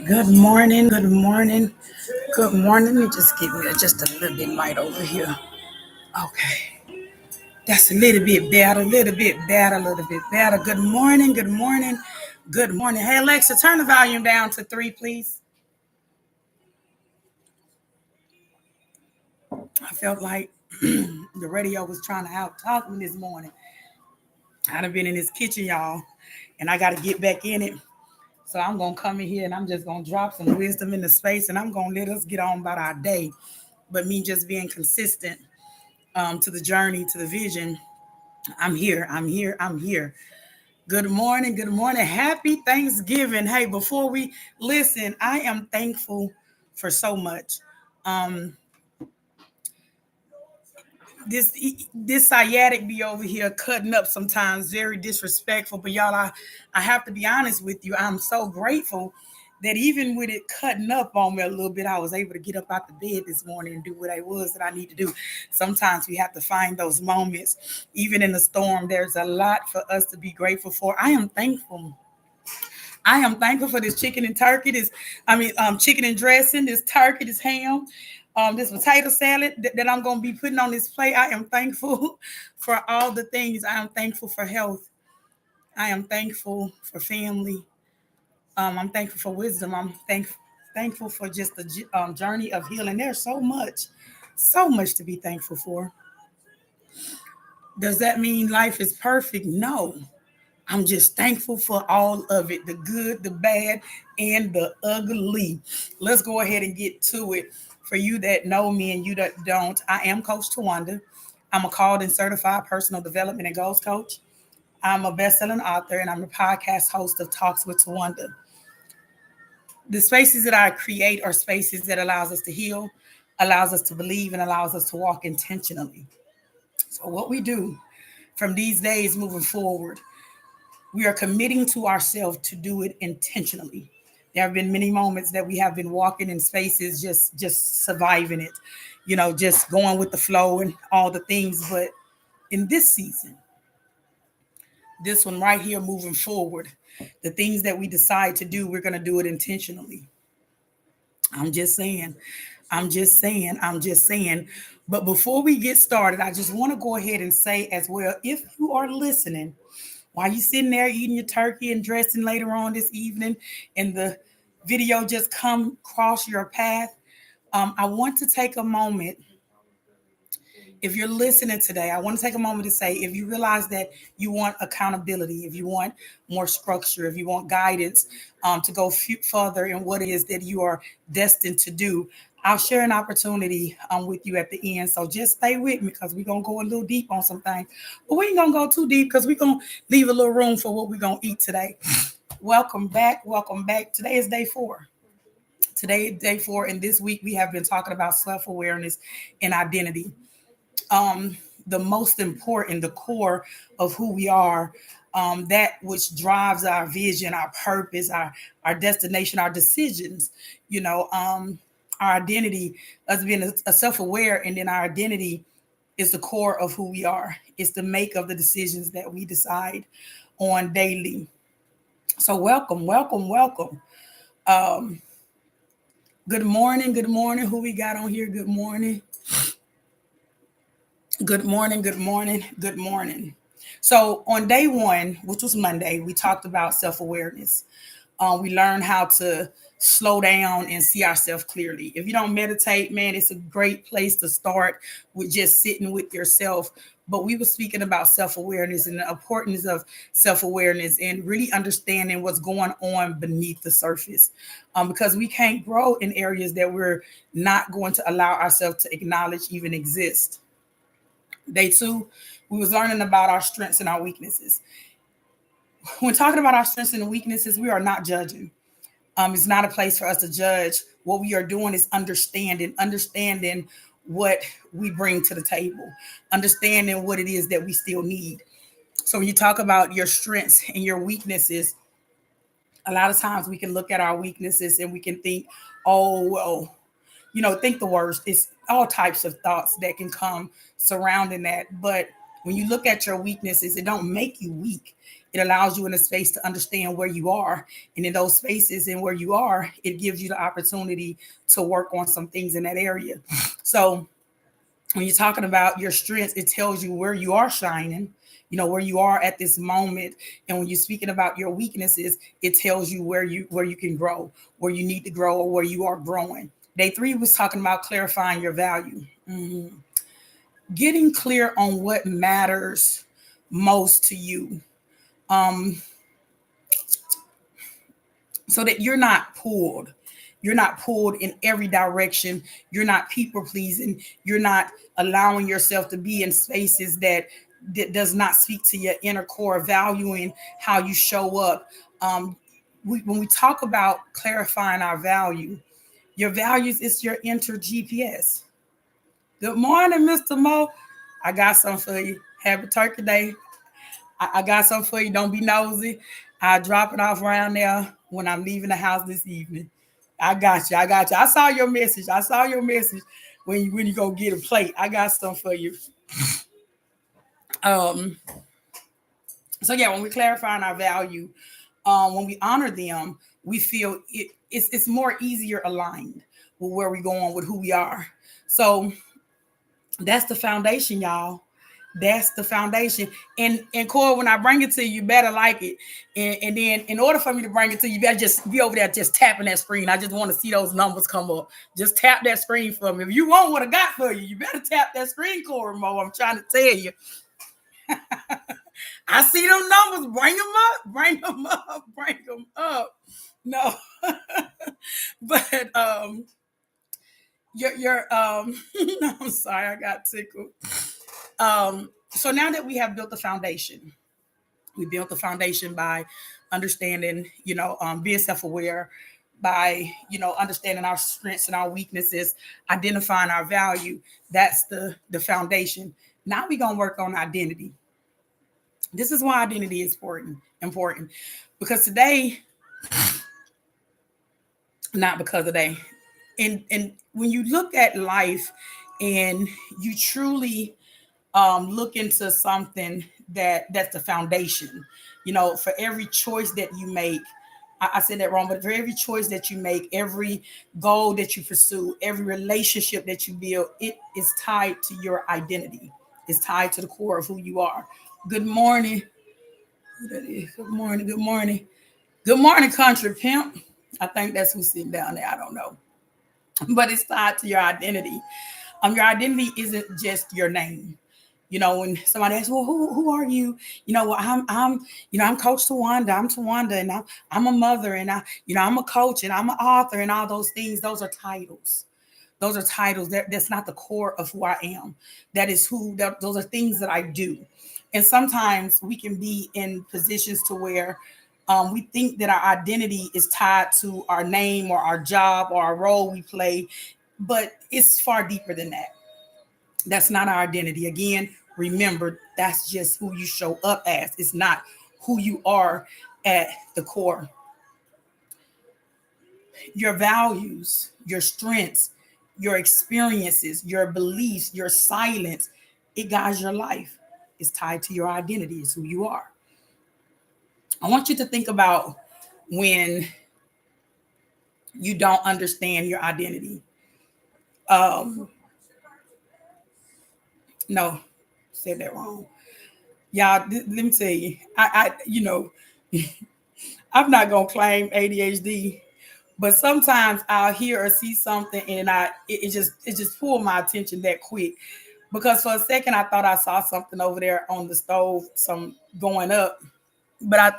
Good morning, good morning, good morning. Let me just get me just a little bit light over here. Okay, that's a little bit better, a little bit better, a little bit better. Good morning, good morning, good morning. Hey Alexa, turn the volume down to 3, please. I felt like the radio was trying to out talk me this morning. I done been in this kitchen, y'all, and I got to get back in it. So I'm gonna come in here and I'm just gonna drop some wisdom in the space, and I'm gonna let us get on about our day. But me just being consistent to the journey, to the vision. I'm here. I'm here. I'm here. Good morning. Good morning. Happy Thanksgiving. Hey, before we listen, I am thankful for so much. Um, this sciatic be over here cutting up sometimes, very disrespectful. But y'all, I have to be honest with you. I'm so grateful that even with it cutting up on me a little bit, I was able to get up out the bed this morning and do what I was that I need to do. Sometimes we have to find those moments. Even in the storm, there's a lot for us to be grateful for. I am thankful. I am thankful for this chicken and turkey, chicken and dressing, this turkey, this ham, this potato salad that I'm going to be putting on this plate. I am thankful for all the things. I am thankful for health. I am thankful for family. I'm thankful for wisdom. I'm thankful for just the journey of healing. There's so much to be thankful for. Does that mean life is perfect? No. I'm just thankful for all of it, the good, the bad, and the ugly. Let's go ahead and get to it. For you that know me and you that don't, I am Coach Tawanda. I'm a called and certified personal development and goals coach. I'm a best-selling author and I'm a podcast host of Talks with Tawanda. The spaces that I create are spaces that allows us to heal, allows us to believe, and allows us to walk intentionally. So what we do from these days moving forward, we are committing to ourselves to do it intentionally. There have been many moments that we have been walking in spaces just surviving it, just going with the flow and all the things. But in this season, this one right here moving forward, the things that we decide to do, we're going to do it intentionally. I'm just saying. I'm just saying. I'm just saying. But before we get started, I just want to go ahead and say as well, if you are listening, while you sitting there eating your turkey and dressing later on this evening, and the video just come across your path, I want to take a moment. If you're listening today, I want to take a moment to say, if you realize that you want accountability, if you want more structure, if you want guidance to go further in what it is that you are destined to do, I'll share an opportunity with you at the end. So just stay with me because we're going to go a little deep on some things. But we ain't going to go too deep because we're going to leave a little room for what we're going to eat today. Welcome back. Welcome back. Today is day 4. Today is day 4. And this week we have been talking about self-awareness and identity. The most important, the core of who we are, that which drives our vision, our purpose, our destination, our decisions, our identity, us being a self-aware, and then our identity is the core of who we are. It's the make of the decisions that we decide on daily. So welcome, welcome, welcome. Um, Good morning, good morning. Who we got on here? Good morning. Good morning, good morning, good morning. So, on day 1, which was Monday, we talked about self awareness. We learned how to slow down and see ourselves clearly. If you don't meditate, man, it's a great place to start with just sitting with yourself. But we were speaking about self awareness and the importance of self awareness and really understanding what's going on beneath the surface. Because we can't grow in areas that we're not going to allow ourselves to acknowledge even exist. Day 2, we was learning about our strengths and our weaknesses. When talking about our strengths and weaknesses, we are not judging. It's not a place for us to judge. What we are doing is understanding what we bring to the table, understanding what it is that we still need. So when you talk about your strengths and your weaknesses, a lot of times we can look at our weaknesses and we can think, oh, well, think the worst. It's all types of thoughts that can come surrounding that. But When you look at your weaknesses, it don't make you weak. It allows you in a space to understand where you are. And in those spaces and where you are, it gives you the opportunity to work on some things in that area. So when you're talking about your strengths, it tells you where you are shining, where you are at this moment. And when you're speaking about your weaknesses, it tells you where you can grow, where you need to grow, or where you are growing. Day 3 was talking about clarifying your value. Getting clear on what matters most to you, so that you're not pulled in every direction. You're not people pleasing. You're not allowing yourself to be in spaces that does not speak to your inner core, valuing how you show up. When we talk about clarifying our value, your values is your inner GPS. Good morning, Mr. Mo. I got something for you. Happy Turkey Day. I got something for you. Don't be nosy. I'll drop it off around there when I'm leaving the house this evening. I got you. I got you. I saw your message. I saw your message when you go get a plate. I got something for you. Um. So yeah, when we clarify our value, when we honor them, we feel it's more easier aligned with where we're going, with who we are. So that's the foundation, y'all. That's the foundation. And Cora, when I bring it to you, you better like it. And then in order for me to bring it to you, you better just be over there just tapping that screen. I just want to see those numbers come up. Just tap that screen for me. If you want what I got for you, you better tap that screen, Cora Mo. I'm trying to tell you. I see them numbers. Bring them up. Bring them up. Bring them up. No. But your I'm sorry, I got tickled. So now that we have built the foundation, we built the foundation by understanding, being self-aware, by understanding our strengths and our weaknesses, identifying our value. That's the foundation. Now we're gonna work on identity. This is why identity is important, because today, not because of they, and when you look at life and you truly look into something that's the foundation. For every choice that you make, I said that wrong, but for every choice that you make, every goal that you pursue, every relationship that you build, it is tied to your identity. It's tied to the core of who you are. Good morning. Good morning. Good morning. Good morning, country pimp. I think that's who's sitting down there. I don't know. But it's tied to your identity. Your identity isn't just your name. When somebody asks, well, who are you? Well, I'm Coach Tawanda. I'm Tawanda, and I'm a mother, and I'm a coach, and I'm an author, and all those things. Those are titles. Those are titles. That's not the core of who I am. That is those are things that I do. And sometimes we can be in positions to where we think that our identity is tied to our name or our job or our role we play, but it's far deeper than that. That's not our identity. Again, remember, that's just who you show up as. It's not who you are at the core. Your values, your strengths, your experiences, your beliefs, your silence, it guides your life. It's tied to your identity. It's who you are. I want you to think about when you don't understand your identity. Um, no, said that wrong. Y'all, let me tell you, I'm not gonna claim ADHD, but sometimes I'll hear or see something and it just pulled my attention that quick. Because for a second I thought I saw something over there on the stove, some going up, but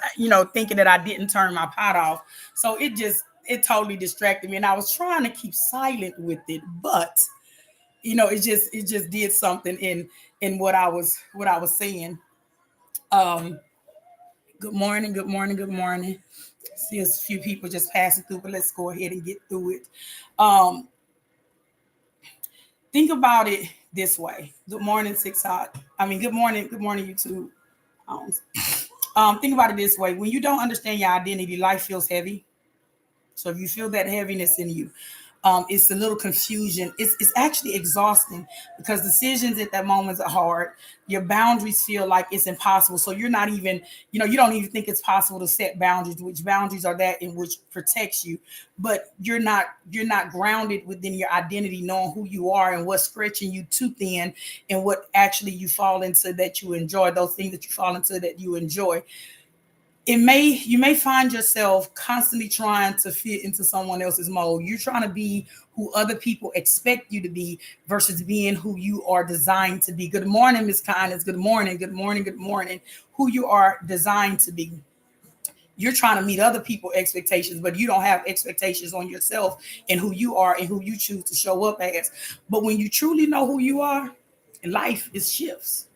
thinking that I didn't turn my pot off. So it totally distracted me. And I was trying to keep silent with it, but it just did something in what I was saying. Um, Good morning, good morning, good morning. See a few people just passing through, but let's go ahead and get through it. Um, think about it this way. Good morning, TikTok. I mean, good morning, YouTube. Um, think about it this way. When you don't understand your identity, life feels heavy. So if you feel that heaviness in you, It's a little confusion. It's actually exhausting because decisions at that moment are hard. Your boundaries feel like it's impossible. So you're not even, you don't even think it's possible to set boundaries, which boundaries are that in which protects you. But you're not grounded within your identity, knowing who you are and what's stretching you too thin and what actually you fall into that you enjoy, those things that you fall into that you enjoy. You may find yourself constantly trying to fit into someone else's mold. You're trying to be who other people expect you to be versus being who you are designed to be. Good morning, Miss Kindness. Good morning, good morning, good morning. Who you are designed to be. You're trying to meet other people's expectations, but you don't have expectations on yourself and who you are and who you choose to show up as. But when you truly know who you are, life is shifts.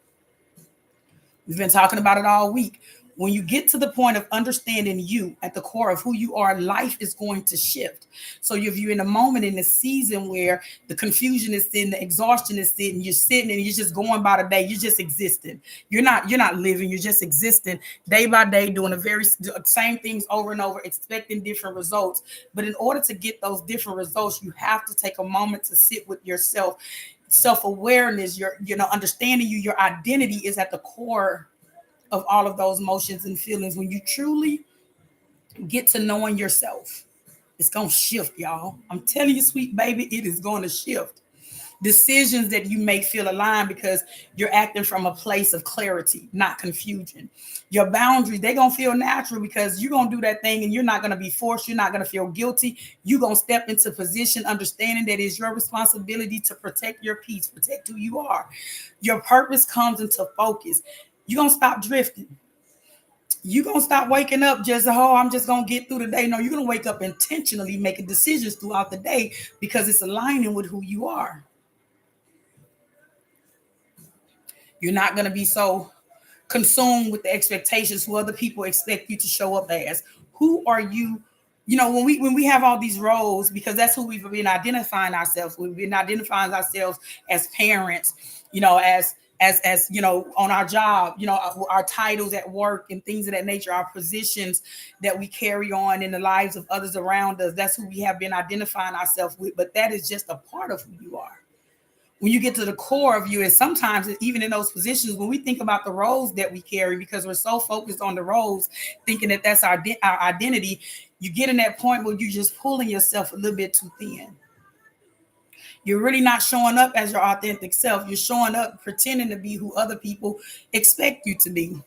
We've been talking about it all week. When you get to the point of understanding you at the core of who you are, life is going to shift. So if you're in a moment in the season where the confusion is sitting, the exhaustion is sitting, you're sitting and you're just going by the day, you're just existing. You're not living, you're just existing day by day, doing the very same things over and over, expecting different results. But in order to get those different results, you have to take a moment to sit with yourself. Self-awareness, your understanding your identity is at the core of all of those emotions and feelings. When you truly get to knowing yourself, it's gonna shift, y'all. I'm telling you, sweet baby, it is going to shift. Decisions that you may feel aligned because you're acting from a place of clarity, not confusion. Your boundaries, they're going to feel natural because you're going to do that thing and you're not going to be forced. You're not going to feel guilty. You're going to step into position, understanding that it's your responsibility to protect your peace, protect who you are. Your purpose comes into focus. You're going to stop drifting. You're going to stop waking up just, oh, I'm just going to get through the day. No, you're going to wake up intentionally making decisions throughout the day because it's aligning with who you are. You're not going to be so consumed with the expectations who other people expect you to show up as. Who are you? When we have all these roles, because that's who we've been identifying ourselves. We've been identifying ourselves as parents, as on our job, our titles at work and things of that nature, our positions that we carry on in the lives of others around us. That's who we have been identifying ourselves with. But that is just a part of who you are. When you get to the core of you, and sometimes even in those positions, when we think about the roles that we carry, because we're so focused on the roles, thinking that that's our identity, you get in that point where you're just pulling yourself a little bit too thin. You're really not showing up as your authentic self. You're showing up pretending to be who other people expect you to be.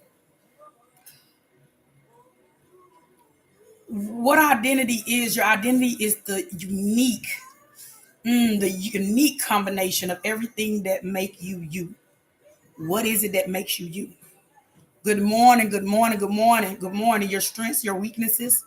What identity is, your identity is the unique combination of everything that make you you. What is it that makes you you? Good morning, good morning, good morning, good morning. Your strengths, your weaknesses,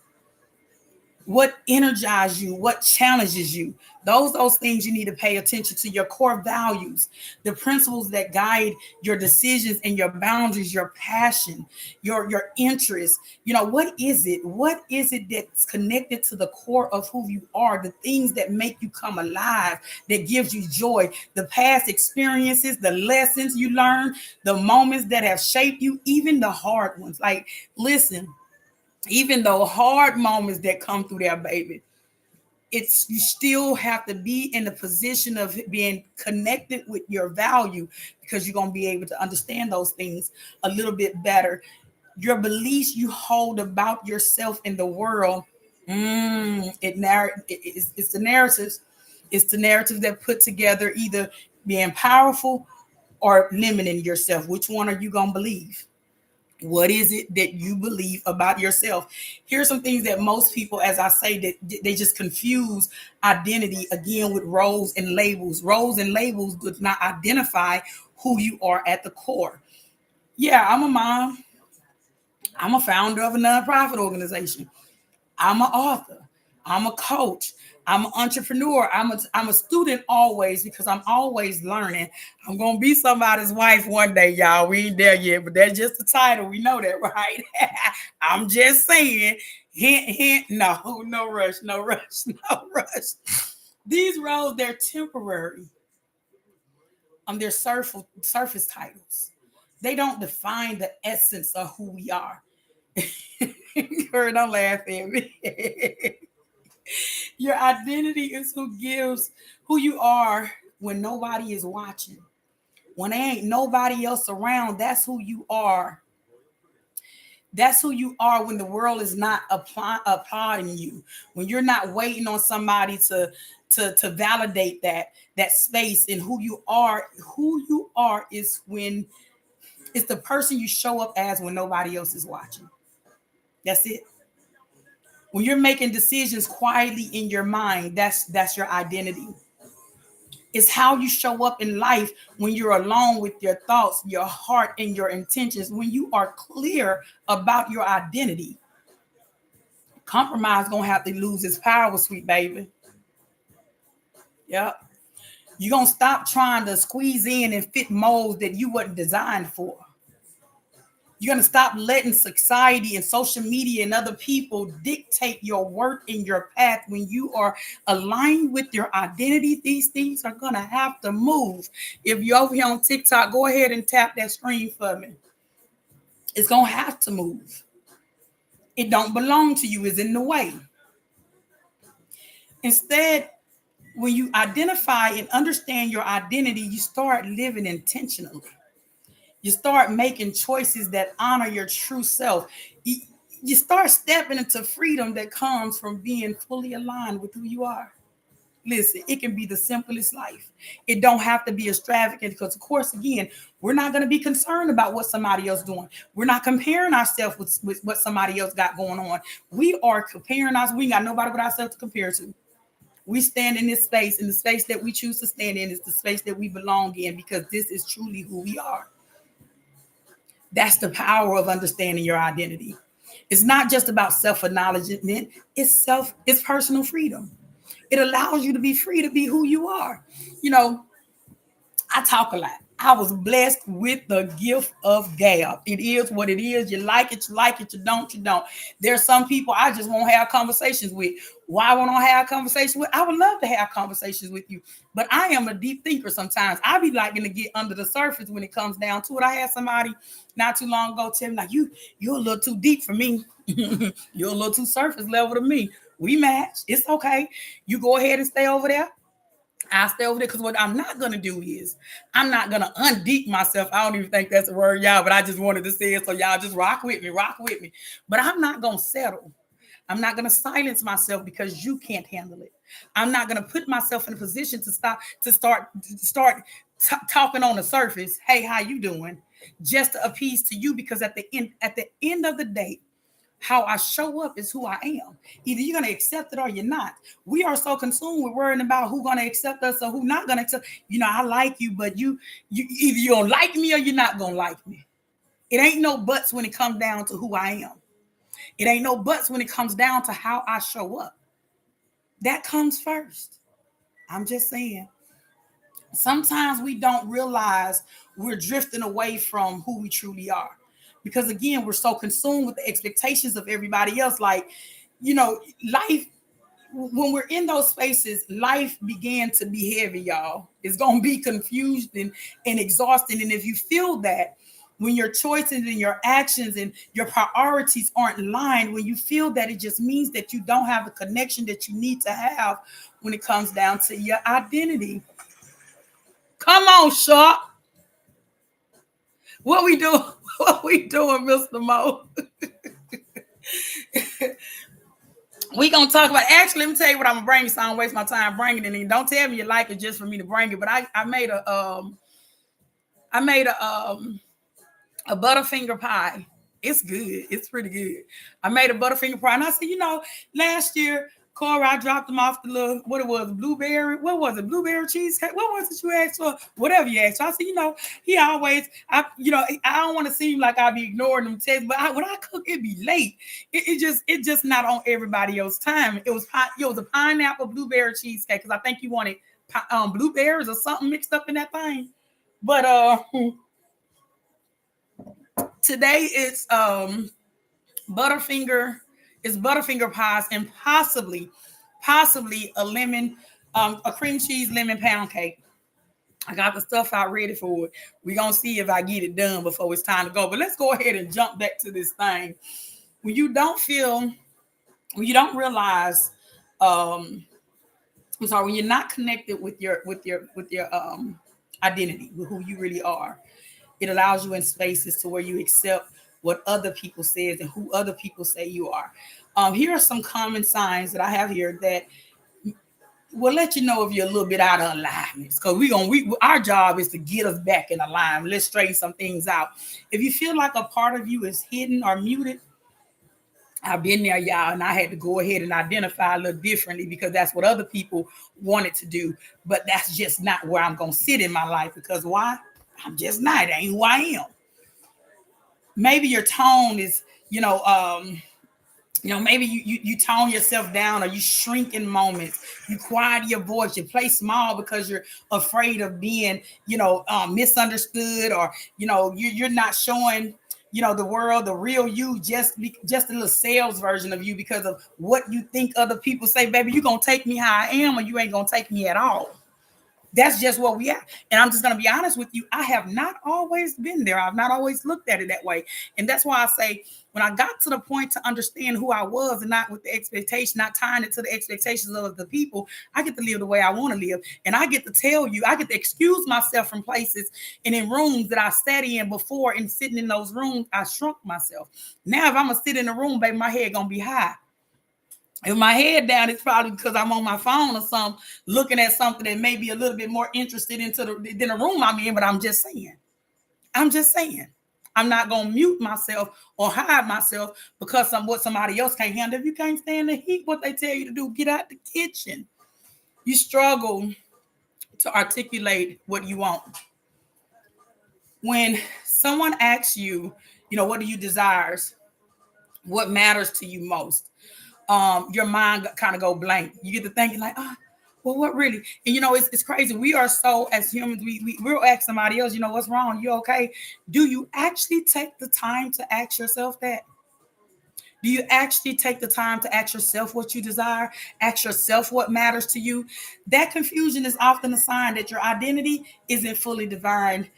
what energizes you, what challenges you. Those things you need to pay attention to. Your core values, the principles that guide your decisions and your boundaries, your passion, your interests. What is it that's connected to the core of who you are, the things that make you come alive, that gives you joy, the past experiences, the lessons you learn, the moments that have shaped you, even the hard ones. Like, listen, even though hard moments that come through there, baby, it's you still have to be in the position of being connected with your value, because you're going to be able to understand those things a little bit better. Your beliefs you hold about yourself in the world, it's the narratives. It's the narratives that put together either being powerful or limiting yourself. Which one are you going to believe? What is it that you believe about yourself? Here's some things that most people, as I say, that they just confuse identity again with roles and labels. Roles and labels do not identify who you are at the core. Yeah, I'm a mom. I'm a founder of a nonprofit organization. I'm an author. I'm a coach. I'm an entrepreneur. I'm a student always, because I'm always learning. I'm gonna be somebody's wife one day, y'all. We ain't there yet, but that's just the title. We know that, right? I'm just saying. Hint, hint. No, no rush, no rush, no rush. These roles, they're temporary. They're surface titles. They don't define the essence of who we are. Girl, don't laugh at me. Your identity is who you are when nobody is watching. When there ain't nobody else around, that's who you are. That's who you are when the world is not applauding you. When you're not waiting on somebody to validate that space and who you are. Who you are is when it's the person you show up as when nobody else is watching. That's it. When you're making decisions quietly in your mind, that's your identity. It's how you show up in life when you're alone with your thoughts, your heart, and your intentions. When you are clear about your identity, compromise gonna have to lose its power, sweet baby. Yep. You're gonna stop trying to squeeze in and fit molds that you wasn't designed for. You're going to stop letting society and social media and other people dictate your worth and your path. When you are aligned with your identity, these things are going to have to move. If you're over here on TikTok, go ahead and tap that screen for me. It's going to have to move. It don't belong to you. It's in the way. Instead, when you identify and understand your identity, you start living intentionally. You start making choices that honor your true self. You start stepping into freedom that comes from being fully aligned with who you are. Listen, it can be the simplest life. It don't have to be extravagant because, of course, again, we're not going to be concerned about what somebody else doing. We're not comparing ourselves with what somebody else got going on. We are comparing us. We ain't got nobody but ourselves to compare to. We stand in this space, and the space that we choose to stand in is the space that we belong in because this is truly who we are. That's the power of understanding your identity. It's not just about self-acknowledgement, it's personal freedom. It allows you to be free to be who you are. You know, I talk a lot. I was blessed with the gift of gab. It is what it is. You like it, you like it. You don't, you don't. There's some people I just won't have conversations with. Why won't I have conversations with? I would love to have conversations with you, but I am a deep thinker sometimes. I be liking to get under the surface when it comes down to it. I had somebody not too long ago tell me, like, you're a little too deep for me. You're a little too surface level to me. We match. It's okay. You go ahead and stay over there. I'll stay over there because what I'm not gonna do is I'm not gonna undeep myself. I don't even think that's a word, y'all, but I just wanted to say it. So y'all just rock with me, rock with me. But I'm not gonna settle. I'm not gonna silence myself because you can't handle it. I'm not gonna put myself in a position to start talking on the surface. Hey, how you doing? Just to appease to you because at the end of the day, how I show up is who I am. Either you're going to accept it or you're not. We are so consumed with worrying about who's going to accept us or who not going to accept. You know, I like you, but you either you don't like me or you're not going to like me. It ain't no buts when it comes down to who I am. It ain't no buts when it comes down to how I show up. That comes first. I'm just saying. Sometimes we don't realize we're drifting away from who we truly are because again we're so consumed with the expectations of everybody else. Like, you know, life, when we're in those spaces, life began to be heavy, y'all. It's going to be confused and exhausting. And if you feel that, when your choices and your actions and your priorities aren't aligned, when you feel that, it just means that you don't have the connection that you need to have when it comes down to your identity. Come on, Sharp. What we doing? What we doing, Mr. Mo? We gonna talk about. Actually, let me tell you what I'm gonna bring. So I don't waste my time bringing it. And don't tell me you like it just for me to bring it. But I made a butterfinger pie. It's good. It's pretty good. I made a butterfinger pie, and I said, last year, Cora, I dropped them off the little, what it was, blueberry. What was it? Blueberry cheesecake. What was it you asked for? Whatever you asked for. I said, he always, I don't want to seem like I be ignoring them tests, but when I cook, it be late. It just not on everybody else's time. It was a pineapple blueberry cheesecake because I think you wanted blueberries or something mixed up in that thing. But today it's butterfinger pies and possibly a cream cheese lemon pound cake. I got the stuff out ready for it. We're gonna see if I get it done before it's time to go. But let's go ahead and jump back to this thing. When you don't realize um I'm sorry, when you're not connected with your identity, with who you really are, it allows you in spaces to where you accept what other people says and who other people say you are. Here are some common signs that I have here that will let you know if you're a little bit out of alignment. Because our job is to get us back in alignment. Let's straighten some things out. If you feel like a part of you is hidden or muted, I've been there, y'all, and I had to go ahead and identify a little differently because that's what other people wanted to do. But that's just not where I'm gonna sit in my life because why? I'm just not. It ain't who I am. Maybe your tone is, maybe you tone yourself down or you shrink in moments. You quiet your voice. You play small because you're afraid of being, misunderstood, or you're not showing the world the real you, just a little sales version of you because of what you think other people say. Baby, you gonna take me how I am, or you ain't gonna take me at all. That's just what we are. And I'm just going to be honest with you. I have not always been there. I've not always looked at it that way. And that's why I say, when I got to the point to understand who I was and not with the expectation, not tying it to the expectations of the people, I get to live the way I want to live. And I get to tell you, I get to excuse myself from places and in rooms that I sat in before, and sitting in those rooms, I shrunk myself. Now, if I'm going to sit in a room, baby, my head going to be high. If my head down, it's probably because I'm on my phone or something, looking at something that may be a little bit more interested than the room I'm in. But I'm just saying. I'm just saying. I'm not gonna mute myself or hide myself because what somebody else can't handle. If you can't stand the heat, what they tell you to do, get out the kitchen. You struggle to articulate what you want. When someone asks you, what do you desires? What matters to you most? Your mind kind of go blank. You get to thinking like, well, what really? And it's crazy. We are so, as humans, we'll ask somebody else, what's wrong? You okay? Do you actually take the time to ask yourself that? Do you actually take the time to ask yourself what you desire? Ask yourself what matters to you? That confusion is often a sign that your identity isn't fully defined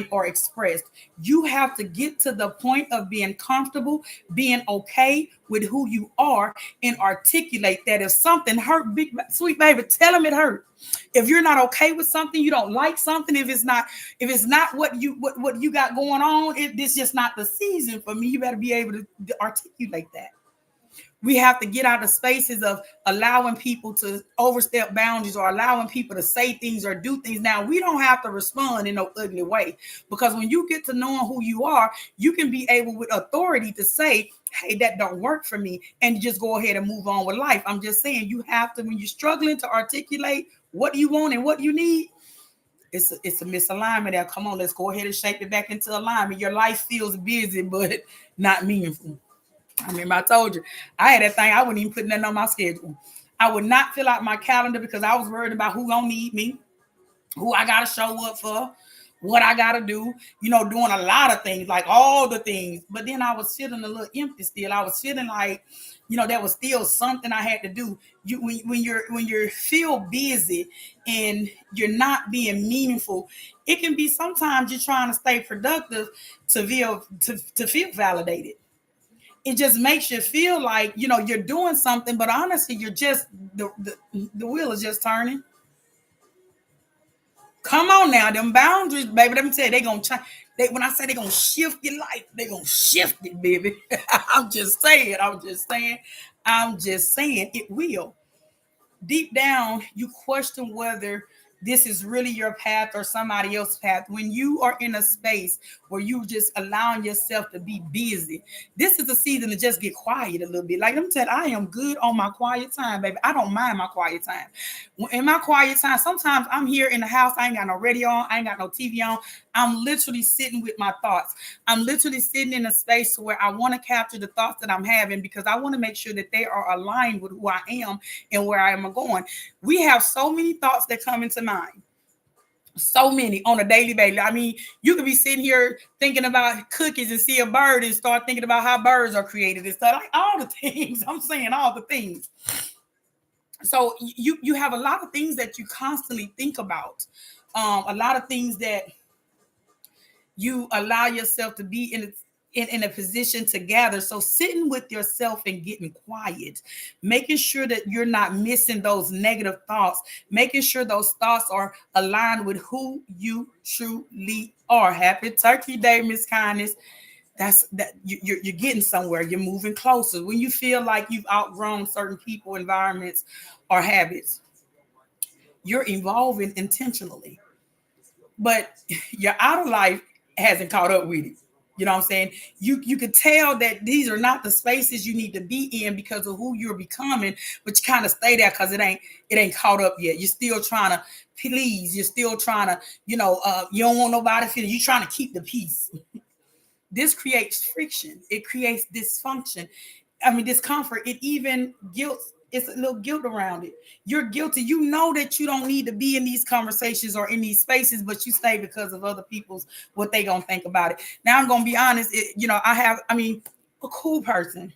or expressed. You have to get to the point of being comfortable, being okay with who you are, and articulate that. If something hurt, big sweet baby, tell them it hurt. If you're not okay with something, you don't like something, if it's not what you got going on, this just not the season for me. You better be able to articulate that. We have to get out of spaces of allowing people to overstep boundaries or allowing people to say things or do things. Now, we don't have to respond in no ugly way, because when you get to knowing who you are, you can be able with authority to say, hey, that don't work for me, and just go ahead and move on with life. I'm just saying, you have to, when you're struggling to articulate what you want and what you need, it's a misalignment there. Come on, let's go ahead and shape it back into alignment. Your life feels busy, but not meaningful. I remember I told you, I had that thing, I wouldn't even put nothing on my schedule. I would not fill out my calendar because I was worried about who gonna need me, who I gotta show up for, what I gotta do, doing a lot of things, like all the things. But then I was feeling a little empty still. I was feeling like, there was still something I had to do. When you feel busy and you're not being meaningful, it can be sometimes you're trying to stay productive to feel validated. It just makes you feel like you're doing something, but honestly, you're just the wheel is just turning. Come on now, them boundaries, baby. Let me tell you, they gonna change. When I say they gonna shift your life, they gonna shift it, baby. I'm just saying. I'm just saying. I'm just saying it will. Deep down, you question whether this is really your path or somebody else's path. When you are in a space where you just allowing yourself to be busy, this is a season to just get quiet a little bit. Like, let me tell you, I am good on my quiet time, baby. I don't mind my quiet time. In my quiet time, sometimes I'm here in the house. I ain't got no radio on. I ain't got no TV on. I'm literally sitting with my thoughts. I'm literally sitting in a space where I want to capture the thoughts that I'm having, because I want to make sure that they are aligned with who I am and where I am going. We have so many thoughts that come into mind. So many on a daily basis. I mean, you could be sitting here thinking about cookies and see a bird and start thinking about how birds are created and stuff. Like all the things. I'm saying all the things. So you have a lot of things that you constantly think about. A lot of things that you allow yourself to be in a position to gather. So sitting with yourself and getting quiet, making sure that you're not missing those negative thoughts, making sure those thoughts are aligned with who you truly are. Happy Turkey Day, Miss Kindness. That's that you're getting somewhere. You're moving closer. When you feel like you've outgrown certain people, environments, or habits, you're evolving intentionally, but your outer life hasn't caught up with it. You know what I'm saying? You could tell that these are not the spaces you need to be in because of who you're becoming, but you kind of stay there because it ain't caught up yet. You're still trying to please. You're still trying to, you don't want nobody feeling. You're trying to keep the peace. This creates friction. It creates dysfunction. I mean, discomfort. It even guilt. It's a little guilt around it. You're guilty. You know that you don't need to be in these conversations or in these spaces, but you stay because of other people's what they gonna think about it. Now I'm gonna be honest. I mean, a cool person.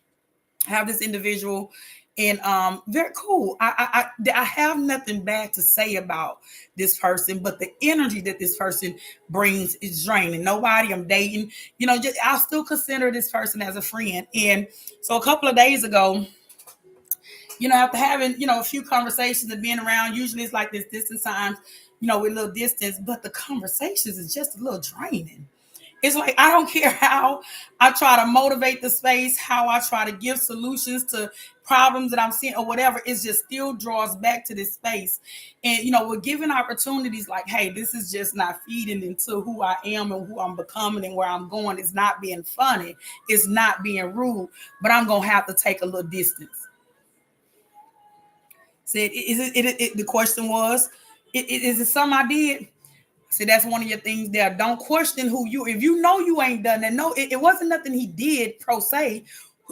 I have this individual, and very cool. I have nothing bad to say about this person, but the energy that this person brings is draining. Nobody I'm dating, I still consider this person as a friend. And so a couple of days ago, after having, a few conversations and being around, usually it's like this distance times, with a little distance, but the conversations is just a little draining. It's like I don't care how I try to motivate the space, how I try to give solutions to problems that I'm seeing or whatever. It just still draws back to this space. And we're given opportunities like, hey, this is just not feeding into who I am and who I'm becoming and where I'm going. It's not being funny. It's not being rude, but I'm gonna have to take a little distance. Said, the question was, is it something I did? See, that's one of your things there. Don't question who you. If you know you ain't done that, no, it wasn't nothing he did pro se.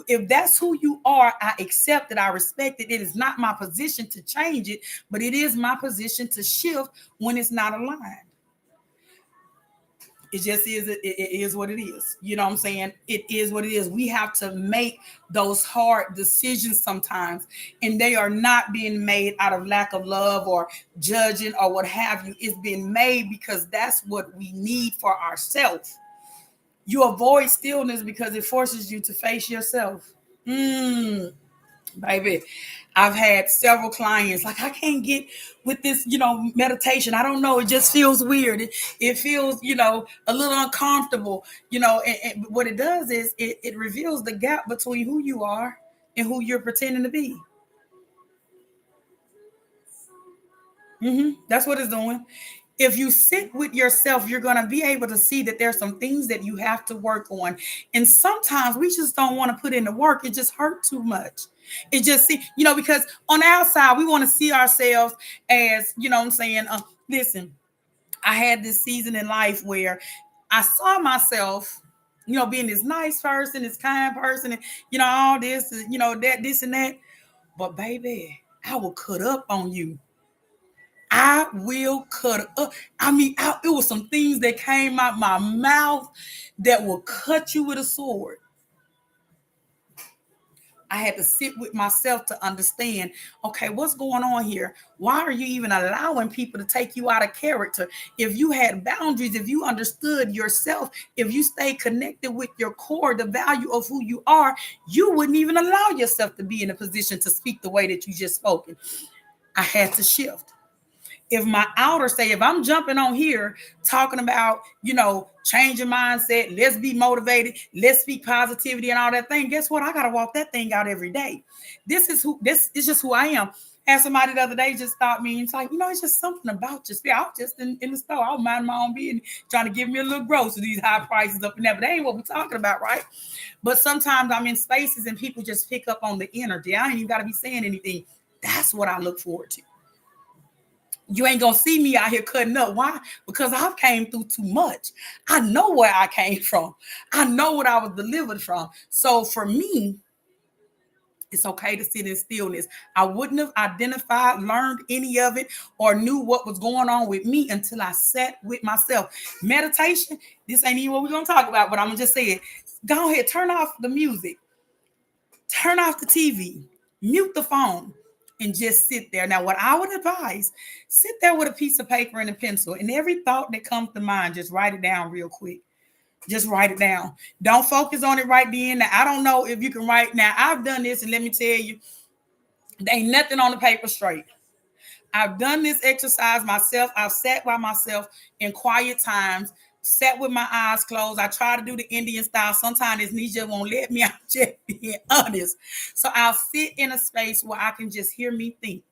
If that's who you are, I accept it. I respect it. It is not my position to change it, but it is my position to shift when it's not aligned. It just is. It is what it is. You know what I'm saying? It is what it is. We have to make those hard decisions sometimes, and they are not being made out of lack of love or judging or what have you. It's being made because that's what we need for ourselves. You avoid stillness because it forces you to face yourself. Baby, I've had several clients like I can't get with this, meditation. I don't know. It just feels weird. It feels, a little uncomfortable, and what it does is it reveals the gap between who you are and who you're pretending to be. That's what it's doing. If you sit with yourself, you're going to be able to see that there's some things that you have to work on. And sometimes we just don't want to put in the work. It just hurt too much. It just because on the outside, we want to see ourselves as, what I'm saying, listen, I had this season in life where I saw myself, being this nice person, this kind person, and, all this, that, this and that. But baby, I will cut up on you. I will cut up. I mean, it was some things that came out my mouth that will cut you with a sword. I had to sit with myself to understand, okay, what's going on here? Why are you even allowing people to take you out of character? If you had boundaries, if you understood yourself, if you stayed connected with your core, the value of who you are, you wouldn't even allow yourself to be in a position to speak the way that you just spoken. I had to shift. If my outer say, if I'm jumping on here talking about, changing mindset, let's be motivated, let's speak positivity and all that thing, guess what? I got to walk that thing out every day. This is just who I am. And somebody the other day just stopped me and it's like, it's just something about just, I was just in the store. I was minding my own business, trying to give me a little gross with these high prices up and there, but that ain't what we're talking about, right? But sometimes I'm in spaces and people just pick up on the energy. I ain't even got to be saying anything. That's what I look forward to. You ain't gonna see me out here cutting up. Why? Because I've came through too much. I know where I came from. I know what I was delivered from. So for me, it's okay to sit in stillness. I wouldn't have identified, learned any of it, or knew what was going on with me until I sat with myself. Meditation, this ain't even what we're gonna talk about, but I'm gonna just say it. Go ahead, turn off the music, turn off the TV, mute the phone, and just sit there. Now, what I would advise, sit there with a piece of paper and a pencil, and every thought that comes to mind, just write it down real quick. Just write it down. Don't focus on it right then. Now, I don't know if you can write. Now, I've done this, and let me tell you, there ain't nothing on the paper straight. I've done this exercise myself. I've sat by myself in quiet times, sat with my eyes closed. I try to do the Indian style. Sometimes his knees just won't let me. I'm just being honest. So I'll sit in a space where I can just hear me think.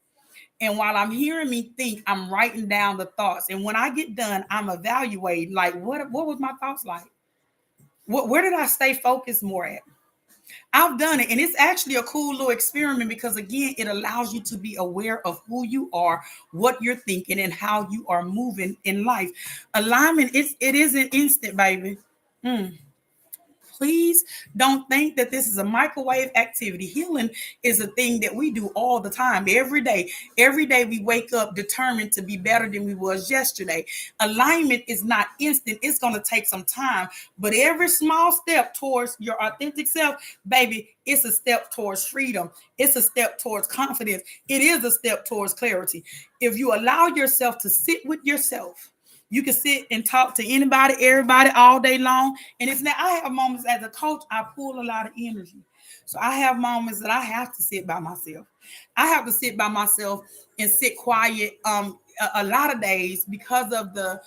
And while I'm hearing me think, I'm writing down the thoughts. And when I get done, I'm evaluating like what was my thoughts like? Where did I stay focused more at? I've done it, and it's actually a cool little experiment because again, it allows you to be aware of who you are, what you're thinking, and how you are moving in life. Alignment, it isn't instant, baby. Mm. Please don't think that this is a microwave activity. Healing is a thing that we do all the time, every day. Every day we wake up determined to be better than we was yesterday. Alignment is not instant. It's going to take some time, but every small step towards your authentic self, baby, it's a step towards freedom. It's a step towards confidence. It is a step towards clarity. If you allow yourself to sit with yourself, you can sit and talk to anybody, everybody all day long. And it's now I have moments as a coach, I pull a lot of energy. So I have moments that I have to sit by myself. I have to sit by myself and sit quiet a lot of days because of the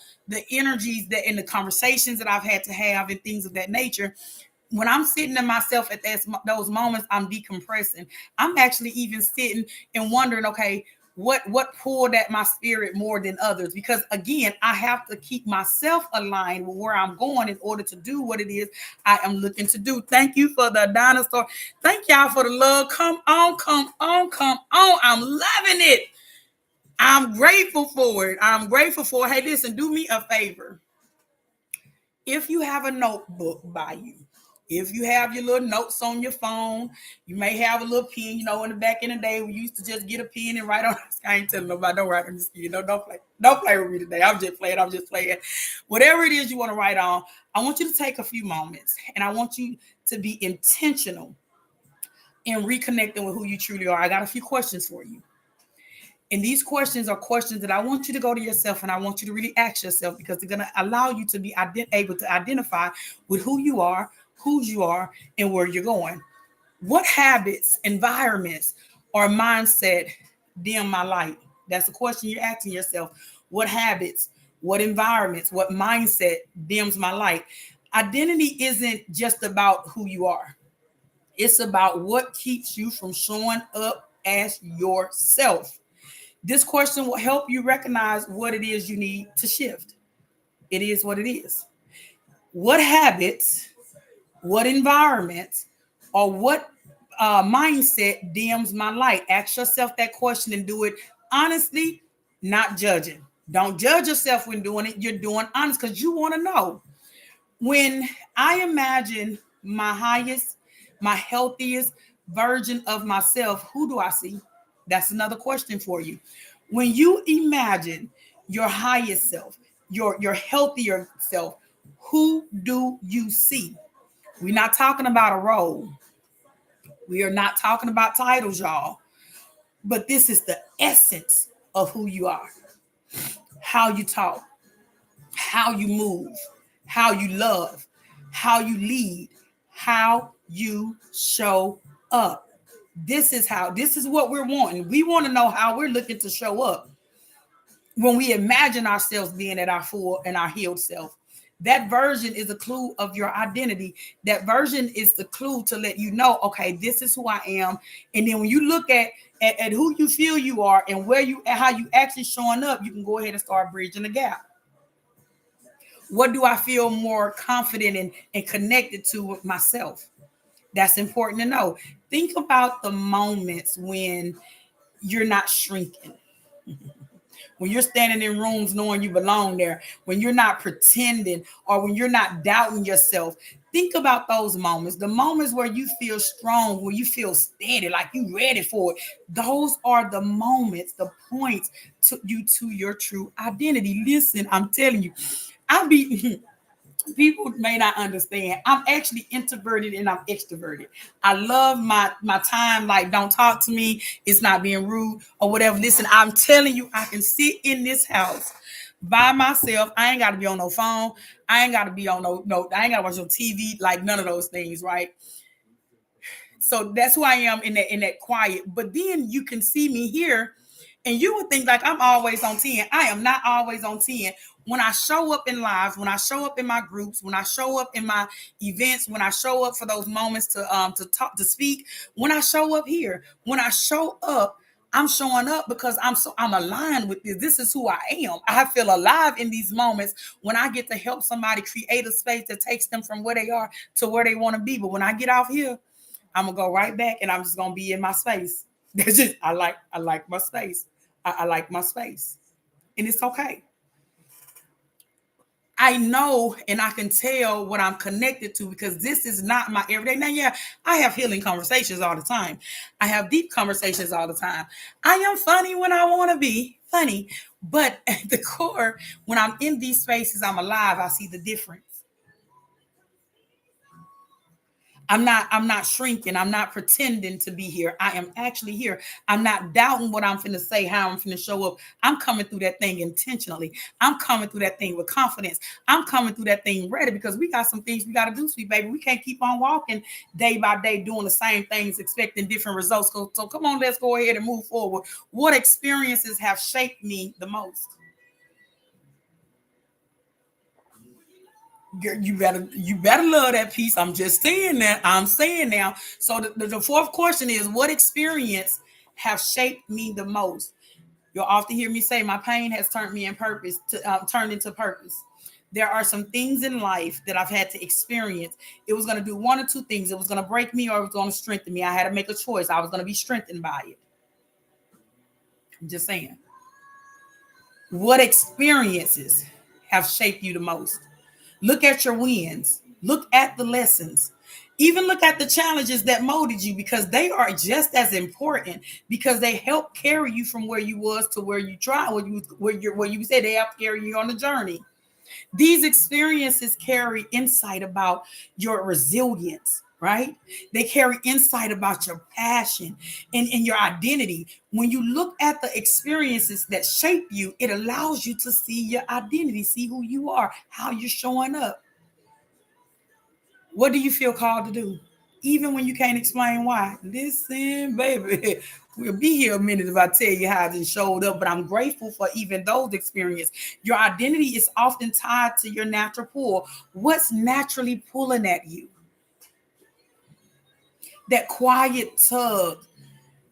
energies that in the conversations that I've had to have and things of that nature. When I'm sitting in myself at those moments, I'm decompressing. I'm actually even sitting and wondering, okay, what pulled at my spirit more than others? Because again, I have to keep myself aligned with where I'm going in order to do what it is I am looking to do. Thank you for the dinosaur. Thank y'all for the love. Come on, come on, come on. I'm loving it. I'm grateful for it. I'm grateful for it. Hey, listen, do me a favor. If you have a notebook by you, if you have your little notes on your phone, you may have a little pen. You know, in the back in the day, we used to just get a pen and write on. I ain't telling nobody, don't write on this. You know, don't play with me today. I'm just playing. I'm just playing. Whatever it is you want to write on, I want you to take a few moments, and I want you to be intentional in reconnecting with who you truly are. I got a few questions for you. And these questions are questions that I want you to go to yourself and I want you to really ask yourself because they're going to allow you to be able to identify with who you are, whose you are, and where you're going. What habits, environments, or mindset dim my light? That's the question you're asking yourself. What habits, what environments, what mindset dims my light? Identity isn't just about who you are. It's about what keeps you from showing up as yourself. This question will help you recognize what it is you need to shift. It is what it is. What habits, what environment, or what mindset dims my light? Ask yourself that question and do it honestly, not judging. Don't judge yourself when doing it. You're doing honest because you want to know. When I imagine my highest, my healthiest version of myself, who do I see? That's another question for you. When you imagine your highest self, your healthier self, who do you see? We're not talking about a role. We are not talking about titles, y'all. But this is the essence of who you are. How you talk, how you move, how you love, how you lead, how you show up. This is what we're wanting. We want to know how we're looking to show up when we imagine ourselves being at our full and our healed self. That version is a clue of your identity. That version is the clue to let you know, okay, this is who I am. And then when you look at who you feel you are and where you how you actually showing up, you can go ahead and start bridging the gap. What do I feel more confident and connected to with myself? That's important to know. Think about the moments when you're not shrinking, when you're standing in rooms knowing you belong there, when you're not pretending or when you're not doubting yourself. Think about those moments, the moments where you feel strong, where you feel steady, like you ready for it. Those are the moments, the points to you to your true identity. Listen, I'm telling you, I'll be people may not understand. I'm actually introverted and I'm extroverted. I love my time. Like, don't talk to me. It's not being rude or whatever. Listen, I'm telling you, I can sit in this house by myself. I ain't got to be on no phone. I ain't got to be on no. I ain't got to watch no TV. Like none of those things, right? So that's who I am in that quiet. But then you can see me here, and you would think like I'm always on 10. I am not always on 10. When I show up in lives, when I show up in my groups, when I show up in my events, when I show up for those moments to talk to speak, when I show up here, when I show up, I'm showing up because I'm aligned with this. This is who I am. I feel alive in these moments when I get to help somebody create a space that takes them from where they are to where they want to be. But when I get off here, I'm gonna go right back and I'm just gonna be in my space. That's just I like my space. I like my space. And it's okay. I know and I can tell what I'm connected to because this is not my everyday. Now, yeah, I have healing conversations all the time. I have deep conversations all the time. I am funny when I want to be funny, but at the core, when I'm in these spaces, I'm alive. I see the difference. I'm not shrinking. I'm not pretending to be here. I am actually here. I'm not doubting what I'm finna say, how I'm finna show up. I'm coming through that thing intentionally. I'm coming through that thing with confidence. I'm coming through that thing ready because we got some things we got to do, sweet baby. We can't keep on walking day by day doing the same things, expecting different results. So come on, let's go ahead and move forward. What experiences have shaped me the most? You better love that piece. I'm just saying that. I'm saying now. So the fourth question is, what experience have shaped me the most? You'll often hear me say, my pain has turned into purpose. There are some things in life that I've had to experience. It was going to do one or two things. It was going to break me or it was going to strengthen me. I had to make a choice. I was going to be strengthened by it. I'm just saying. What experiences have shaped you the most? Look at your wins. Look at the lessons. Even look at the challenges that molded you because they are just as important because they help carry you from where you was to where you try where you said they help carry you on the journey. These experiences carry insight about your resilience, right? They carry insight about your passion and your identity. When you look at the experiences that shape you, it allows you to see your identity, see who you are, how you're showing up. What do you feel called to do? Even when you can't explain why. Listen, baby, we'll be here a minute if I tell you how it showed up, but I'm grateful for even those experiences. Your identity is often tied to your natural pull. What's naturally pulling at you? That quiet tug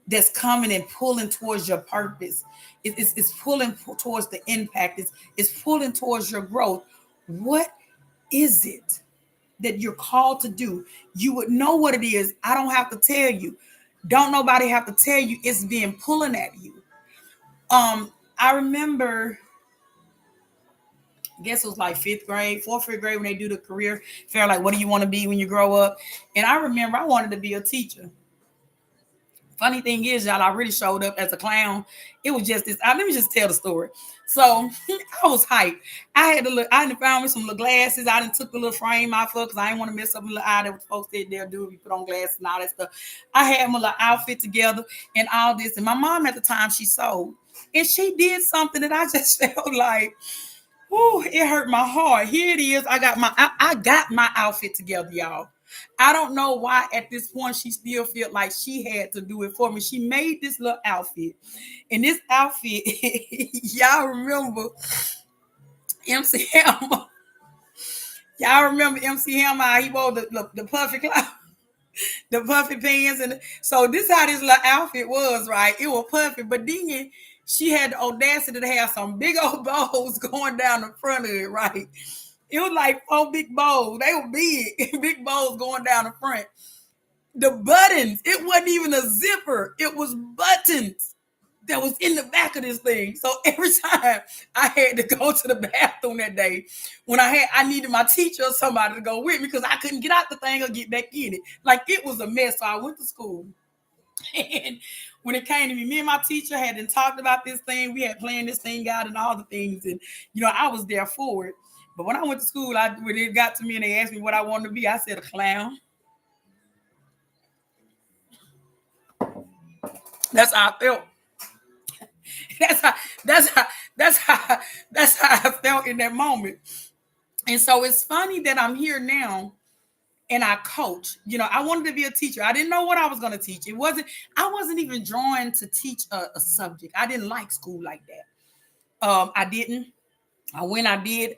that's coming and pulling towards your purpose. It's pulling towards the impact. It's pulling towards your growth. What is it that you're called to do? You would know what it is. I don't have to tell you. Don't nobody have to tell you. It's being pulling at you. I remember, I guess it was like fifth grade, fourth, fifth grade when they do the career fair, like what do you want to be when you grow up? And I remember I wanted to be a teacher. Funny thing is, y'all, I really showed up as a clown. It was just this. Let me just tell the story. So I was hyped. I had to look. I done found me some little glasses. I done took the little frame off of because I didn't want to mess up my little eye. That what folks said they'll do if you put on glasses and all that stuff. I had my little outfit together and all this. And my mom at the time she sewed, and she did something that I just felt like, whoo, it hurt my heart. Here it is. I got my outfit together, y'all. I don't know why at this point she still felt like she had to do it for me. She made this little outfit. And this outfit, y'all remember MC Hammer. Y'all remember MC Hammer, how he wore the puffy cloth, the puffy pants. And so this how this little outfit was, right? It was puffy, but then she had the audacity to have some big old bows going down the front of it, right? It was like four big bows. They were big, big bows going down the front. The buttons, it wasn't even a zipper. It was buttons that was in the back of this thing. So every time I had to go to the bathroom that day, when I needed my teacher or somebody to go with me because I couldn't get out the thing or get back in it. Like it was a mess. So I went to school. And when it came to me and my teacher had been talked about this thing. We had planned this thing out and all the things. And, I was there for it. But when I went to school, when it got to me and they asked me what I wanted to be, I said a clown. That's how I felt. That's how that's how That's how that's how I felt in that moment. And so it's funny that I'm here now and I coach. I wanted to be a teacher. I didn't know what I was going to teach. I wasn't even drawn to teach a subject. I didn't like school like that. I didn't. I did,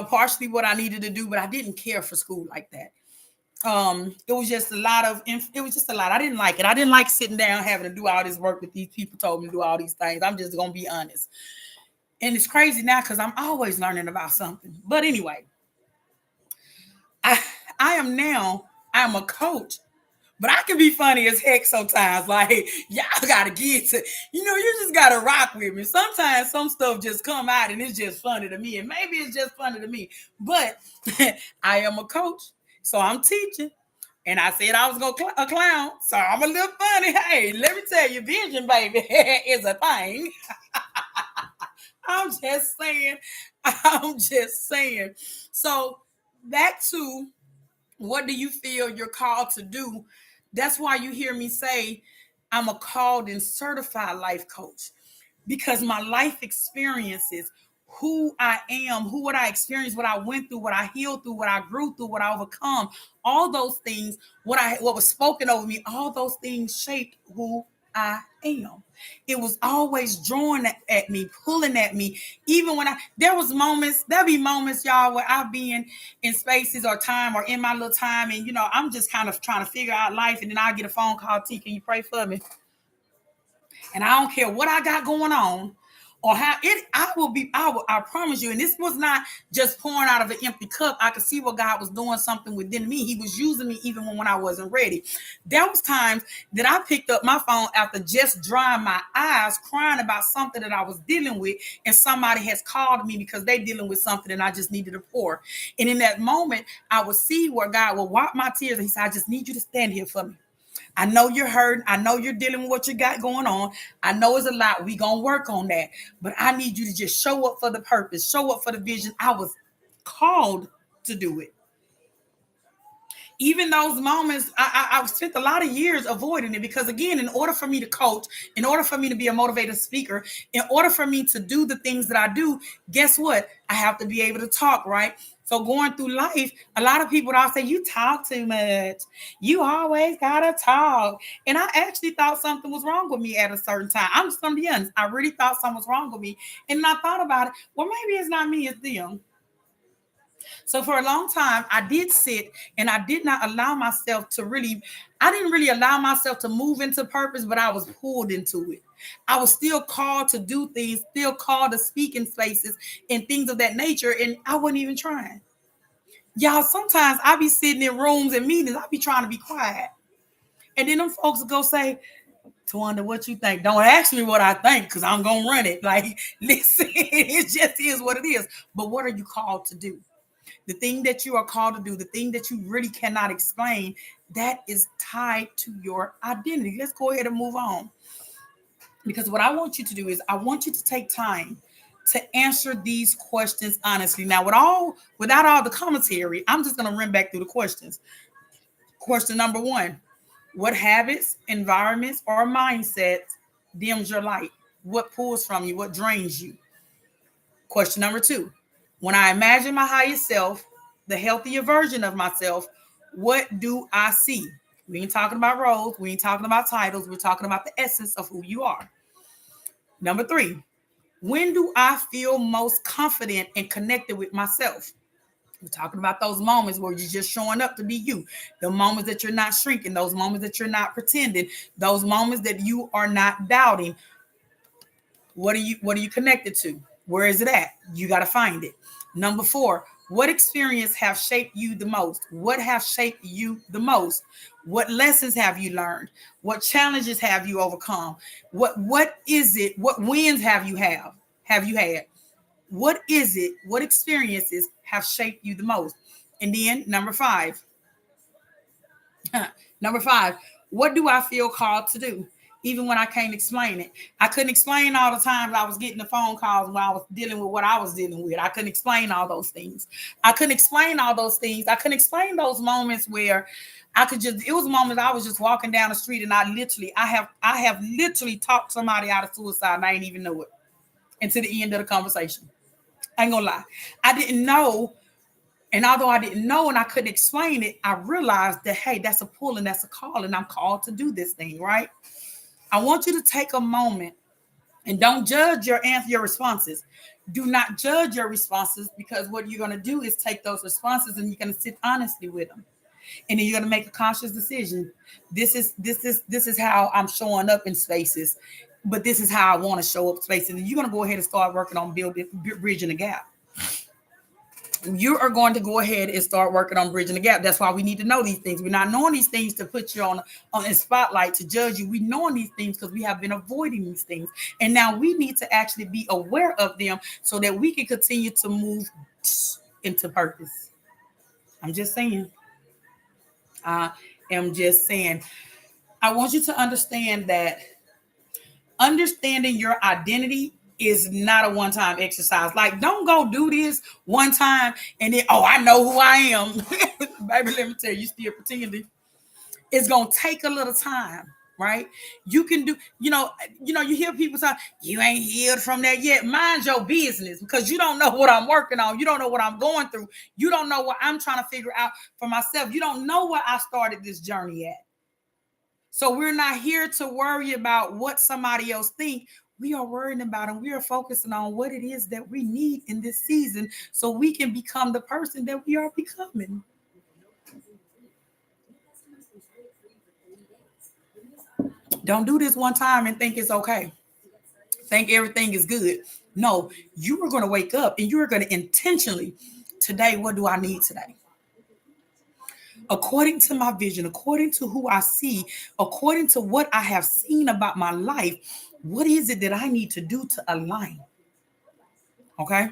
partially what I needed to do, but I didn't care for school like that. It was just a lot of, it was just a lot. I didn't like it. I didn't like sitting down having to do all this work that these people told me to do all these things. I'm just going to be honest. And it's crazy now because I'm always learning about something. But anyway, I, I am now, I'm a coach. But I can be funny as heck sometimes. Like, y'all gotta get to, you just gotta rock with me. Sometimes some stuff just come out and it's just funny to me. And maybe it's just funny to me. But I am a coach. So I'm teaching. And I said I was gonna a clown. So I'm a little funny. Hey, let me tell you, vision, baby, is a thing. I'm just saying. I'm just saying. So back to, what do you feel you're called to do? That's why you hear me say I'm a called and certified life coach, because my life experiences, who I am, who what I experienced, what I went through, what I healed through, what I grew through, what I overcome, all those things, what was spoken over me, all those things shaped who I am. It was always drawing at me, pulling at me. Even when there'll be moments, y'all, where I've been in spaces or time or in my little time, and I'm just kind of trying to figure out life, and then I'll get a phone call, T, can you pray for me? And I don't care what I got going on or how it I promise you, and this was not just pouring out of an empty cup. I could see what God was doing something within me. He was using me even when I wasn't ready. There was times that I picked up my phone after just drying my eyes, crying about something that I was dealing with, and somebody has called me because they're dealing with something and I just needed to pour. And in that moment, I would see where God would wipe my tears, and he said, I just need you to stand here for me. I know you're hurting. I know you're dealing with what you got going on. I know it's a lot. We gonna work on that. But I need you to just show up for the purpose, show up for the vision. I was called to do it. Even those moments, I spent a lot of years avoiding it because, again, in order for me to coach, in order for me to be a motivated speaker, in order for me to do the things that I do, guess what? I have to be able to talk, right? So going through life, a lot of people I'll say, you talk too much. You always gotta talk. And I actually thought something was wrong with me at a certain time. I'm just gonna be honest. I really thought something was wrong with me. And I thought about it. Well, maybe it's not me, it's them. So for a long time, I did sit and I did not allow myself to really, I didn't really allow myself to move into purpose, but I was pulled into it. I was still called to do things, still called to speak in spaces and things of that nature, and I wasn't even trying. Y'all, sometimes I be sitting in rooms and meetings, I be trying to be quiet. And then them folks will go say, Tawanda, what you think? Don't ask me what I think because I'm going to run it. Like, listen, it just is what it is. But what are you called to do? The thing that you are called to do, the thing that you really cannot explain, that is tied to your identity. Let's go ahead and move on. Because what I want you to do is I want you to take time to answer these questions honestly. Now, without all the commentary, I'm just going to run back through the questions. Question number one: what habits, environments, or mindsets dims your light? What pulls from you? What drains you? Question number two: when I imagine my higher self, the healthier version of myself, what do I see? We ain't talking about roles. We ain't talking about titles. We're talking about the essence of who you are. Number three: when do I feel most confident and connected with myself? We're talking about those moments where you're just showing up to be you, the moments that you're not shrinking, those moments that you're not pretending, those moments that you are not doubting. What are you connected to? Where is it at? You got to find it. Number four: what experience have shaped you the most? What have shaped you the most? What lessons have you learned? What challenges have you overcome? What is it? What wins have you had? What is it? What experiences have shaped you the most? And then number five, what do I feel called to do? Even when I can't explain it. I couldn't explain all the times I was getting the phone calls when I was dealing with what I was dealing with. I couldn't explain all those things. I couldn't explain all those things. I couldn't explain those moments where it was moments I was just walking down the street and I have literally talked somebody out of suicide and I didn't even know it. and to the end of the conversation. I ain't gonna lie. I didn't know. And although I didn't know and I couldn't explain it, I realized that, hey, that's a pull and that's a call, and I'm called to do this thing, right? I want you to take a moment and don't judge your responses. Do not judge your responses, because what you're going to do is take those responses and you're going to sit honestly with them. And then you're going to make a conscious decision. This is how I'm showing up in spaces, but this is how I want to show up spaces. And you're going to go ahead and start working on bridging the gap. You are going to go ahead and start working on bridging the gap. That's why we need to know these things. We're not knowing these things to put you on a spotlight to judge you. We knowing these things because we have been avoiding these things. And now we need to actually be aware of them so that we can continue to move into purpose. I'm just saying. I am just saying. I want you to understand that understanding your identity is not a one-time exercise. Like, don't go do this one time and then, oh, I know who I am. Baby, let me tell you, still pretending. It's gonna take a little time, right? You can do, you hear people say, you ain't healed from that yet. Mind your business, because you don't know what I'm working on. You don't know what I'm going through. You don't know what I'm trying to figure out for myself. You don't know where I started this journey at. So we're not here to worry about what somebody else thinks. We are worrying about and we are focusing on what it is that we need in this season so we can become the person that we are becoming. Don't do this one time and think it's okay. Think everything is good. No, you are going to wake up and you are going to intentionally, today, what do I need today? According to my vision, according to who I see, according to what I have seen about my life, what is it that I need to do to align? Okay.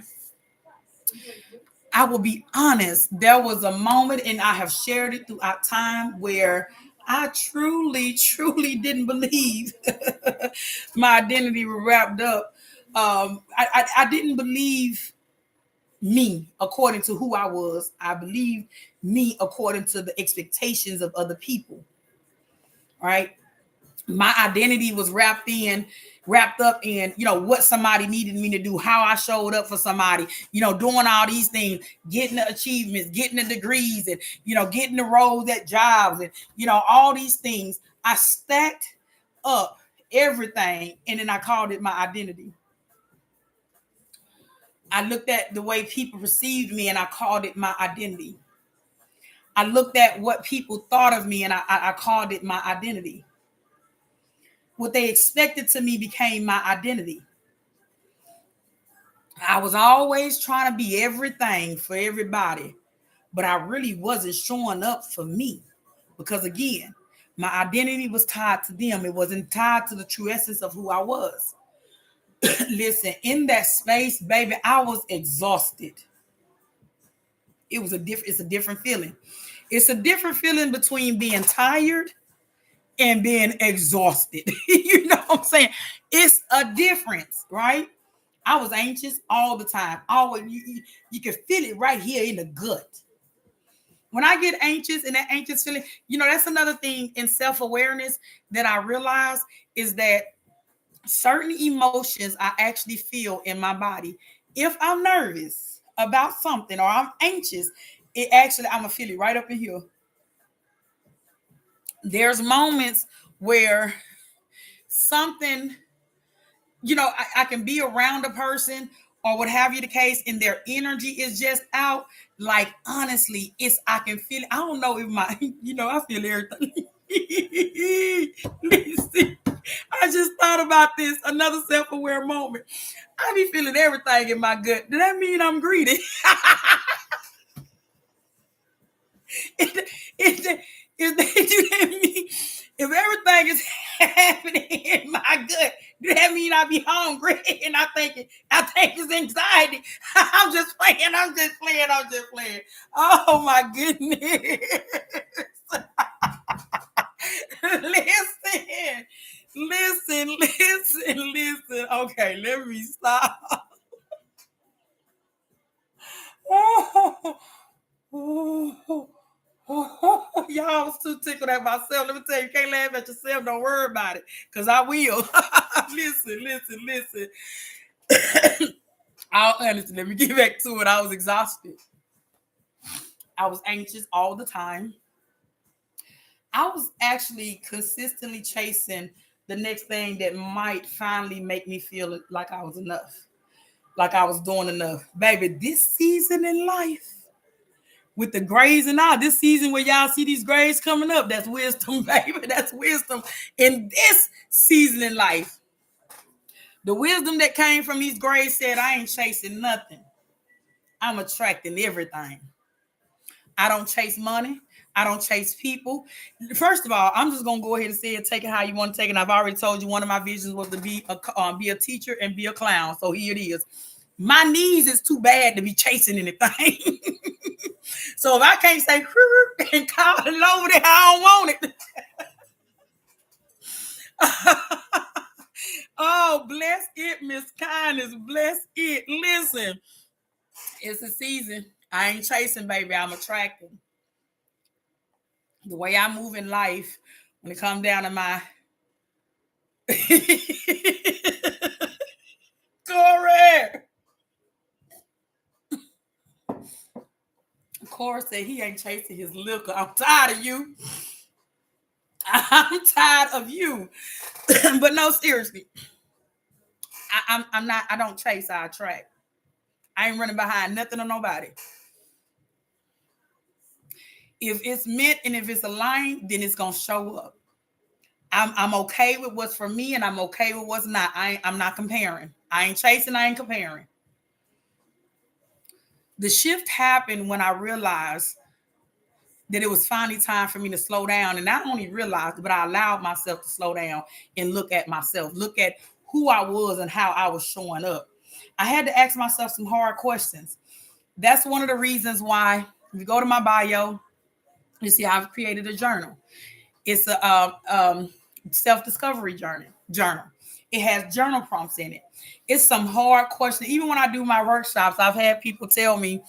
I will be honest. There was a moment, and I have shared it throughout time, where I truly, truly didn't believe my identity was wrapped up. I didn't believe me according to who I was. I believed me according to the expectations of other people. Right? My identity was wrapped up in, what somebody needed me to do, how I showed up for somebody, doing all these things, getting the achievements, getting the degrees, and, getting the roles at jobs, and, all these things. I stacked up everything, and then I called it my identity. I looked at the way people perceived me, and I called it my identity. I looked at what people thought of me, and I called it my identity. What they expected to me became my identity. I was always trying to be everything for everybody, but I really wasn't showing up for me, because, again, my identity was tied to them. It wasn't tied to the true essence of who I was. Listen, in that space, baby, I was exhausted. It's a different feeling. It's a different feeling between being tired and being exhausted. You know what I'm saying? It's a difference, right? I was anxious all the time. Always, you can feel it right here in the gut. When I get anxious and that anxious feeling, that's another thing in self-awareness that I realize is that certain emotions I actually feel in my body. If I'm nervous about something or I'm anxious, I'm gonna feel it right up in here. There's moments where something, I can be around a person or what have you the case, and their energy is just out. Like, honestly, I can feel it. I don't know if I feel everything. Listen, I just thought about this, another self-aware moment. I be feeling everything in my gut. Does that mean I'm greedy? If everything is happening in my gut, does that mean I be hungry? And I think it's anxiety. I'm just playing. Oh my goodness. Listen. Okay, let me stop. Y'all was too tickled at myself. Let me tell you, you can't laugh at yourself. Don't worry about it, because I will. Listen. All honesty, let me get back to it. I was exhausted. I was anxious all the time. I was actually consistently chasing the next thing that might finally make me feel like I was enough, like I was doing enough. Baby, this season in life, with the grades and all, this season where y'all see these grades coming up, that's wisdom, baby. That's wisdom in this season in life. The wisdom that came from these grades said, I ain't chasing nothing. I'm attracting everything. I don't chase money. I don't chase people. First of all, I'm just gonna go ahead and say it, take it how you want to take it. And I've already told you one of my visions was to be a teacher and be a clown. So here it is. My knees is too bad to be chasing anything. So if I can't say and call it over there, I don't want it. Oh, bless it, Miss Kindness. Bless it. Listen, it's a season. I ain't chasing, baby. I'm attracting. The way I move in life, when it comes down to my Corey. Corey said he ain't chasing his liquor. I'm tired of you. I'm tired of you. But no, seriously. I'm not, I don't chase, I attract. I ain't running behind nothing or nobody. If it's meant and if it's aligned, then it's gonna show up. I'm okay with what's for me and I'm okay with what's not. I'm not comparing. I ain't chasing, I ain't comparing. The shift happened when I realized that it was finally time for me to slow down. And not only realized, but I allowed myself to slow down and look at myself, look at who I was and how I was showing up. I had to ask myself some hard questions. That's one of the reasons why, if you go to my bio, you see I've created a journal. It's a self-discovery journal. It has journal prompts in it. It's some hard questions. Even when I do my workshops, I've had people tell me,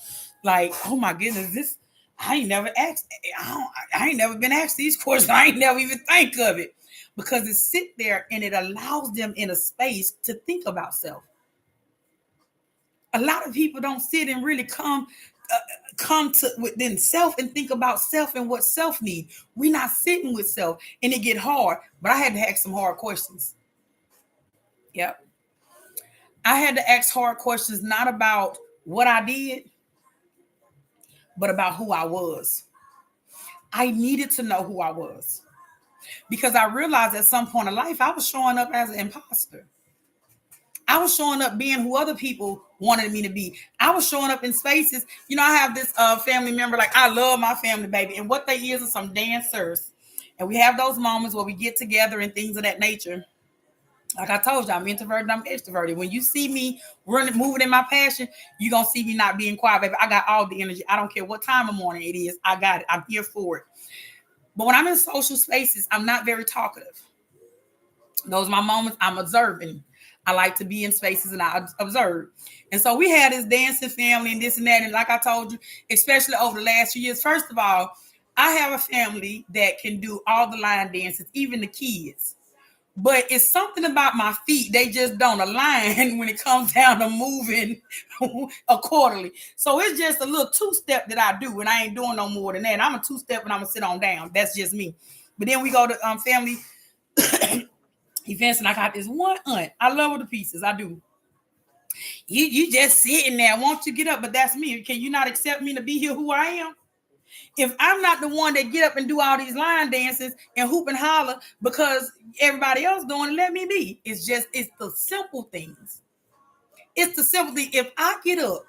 like, "Oh my goodness, this I ain't never asked. I ain't never been asked these questions. I ain't never even think of it because it sit there and it allows them in a space to think about self. A lot of people don't sit and really come to within self and think about self and what self need. We're not sitting with self, and it get hard. But I had to ask some hard questions. Yep, I had to ask hard questions, not about what I did, but about who I was. I needed to know who I was because I realized at some point in life I was showing up as an imposter. I was showing up being who other people wanted me to be. I was showing up in spaces. You know, I have this family member, like I love my family, baby. And what they is some dancers. And we have those moments where we get together and things of that nature. Like I told you, I'm introverted, I'm extroverted. When you see me running, moving in my passion, you're going to see me not being quiet, baby. I got all the energy. I don't care what time of morning it is. I got it. I'm here for it. But when I'm in social spaces, I'm not very talkative. Those are my moments. I'm observing. I like to be in spaces and I observe. And so we had this dancing family and this and that. And like I told you, especially over the last few years, first of all, I have a family that can do all the line dances, even the kids. But it's something about my feet. They just don't align when it comes down to moving accordingly. So it's just a little two-step that I do, and I ain't doing no more than that. I'm a two-step and I'm going to sit on down. That's just me. But then we go to family events, and I got this one aunt. I love her to pieces. I do. You just sitting there. Won't you get up? But that's me. Can you not accept me to be here who I am? If I'm not the one that get up and do all these line dances and hoop and holler because everybody else doing it, let me be. It's the simple things. It's the simple thing. If I get up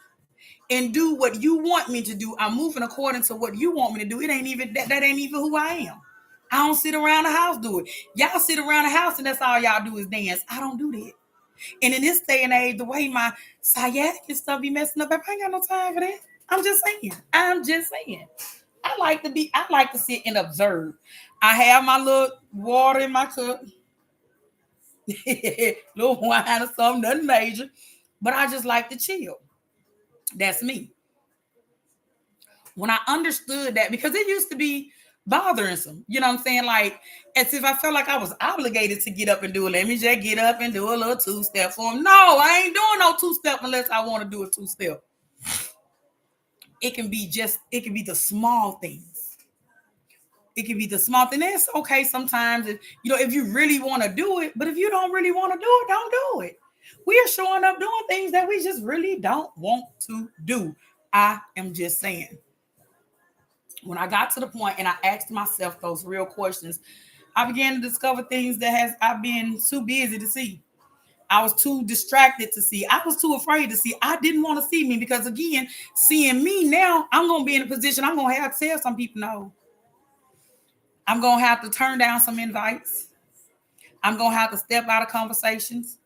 and do what you want me to do, I'm moving according to what you want me to do. It ain't even that ain't even who I am. I don't sit around the house do it. Y'all sit around the house and that's all y'all do is dance. I don't do that. And in this day and age, the way my sciatic and stuff be messing up, I ain't got no time for that. I'm just saying. I like to sit and observe. I have my little water in my cup, little wine or something, nothing major. But I just like to chill. That's me. When I understood that, because it used to be bothersome. You know what I'm saying? Like, as if I felt like I was obligated to get up and do it. Let me just get up and do a little two-step for him. No, I ain't doing no two-step unless I want to do a two-step. It can be the small things. It can be the small thing. It's okay sometimes if you really want to do it, but if you don't really want to do it, don't do it. We are showing up doing things that we just really don't want to do. I am just saying. When I got to the point and I asked myself those real questions, I began to discover things that I've been too busy to see. I was too distracted to see. I was too afraid to see. I didn't want to see me because, again, seeing me now, I'm going to be in a position I'm going to have to tell some people no. I'm going to have to turn down some invites. I'm going to have to step out of conversations.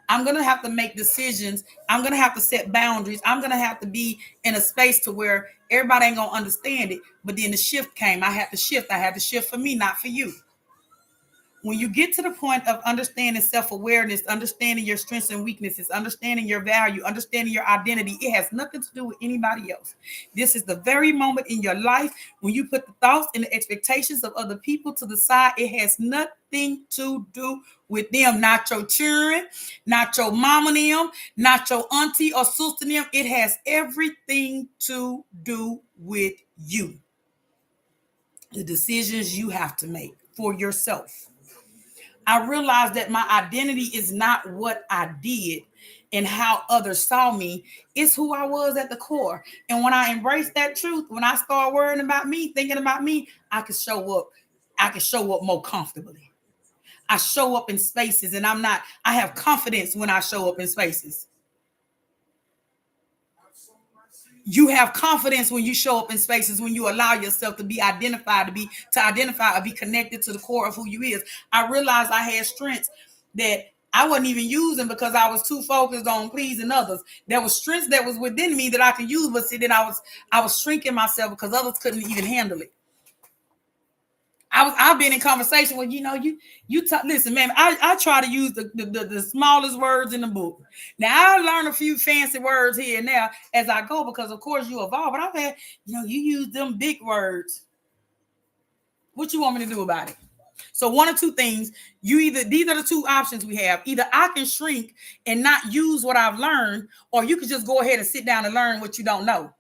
I'm going to have to make decisions. I'm going to have to set boundaries. I'm going to have to be in a space to where everybody ain't going to understand it. But then the shift came. I had to shift. I had to shift for me, not for you. When you get to the point of understanding self-awareness, understanding your strengths and weaknesses, understanding your value, understanding your identity, it has nothing to do with anybody else. This is the very moment in your life when you put the thoughts and the expectations of other people to the side. It has nothing to do with them, not your children, not your mama them, not your auntie or sister them. It has everything to do with you. The decisions you have to make for yourself. I realized that my identity is not what I did and how others saw me. It's who I was at the core. And when I embraced that truth, when I start worrying about me, thinking about me, I can show up. I can show up more comfortably. I show up in spaces and I have confidence when I show up in spaces. You have confidence when you show up in spaces, when you allow yourself to be identified, to identify or be connected to the core of who you is. I realized I had strengths that I wasn't even using because I was too focused on pleasing others. There was strengths that was within me that I could use, but see, then I was shrinking myself because others couldn't even handle it. I've been in conversation with listen, man. I try to use the smallest words in the book. Now I learn a few fancy words here and there as I go because of course you evolve. But I've had you use them big words. What you want me to do about it? So one or two things. These are the two options we have. Either I can shrink and not use what I've learned, or you can just go ahead and sit down and learn what you don't know.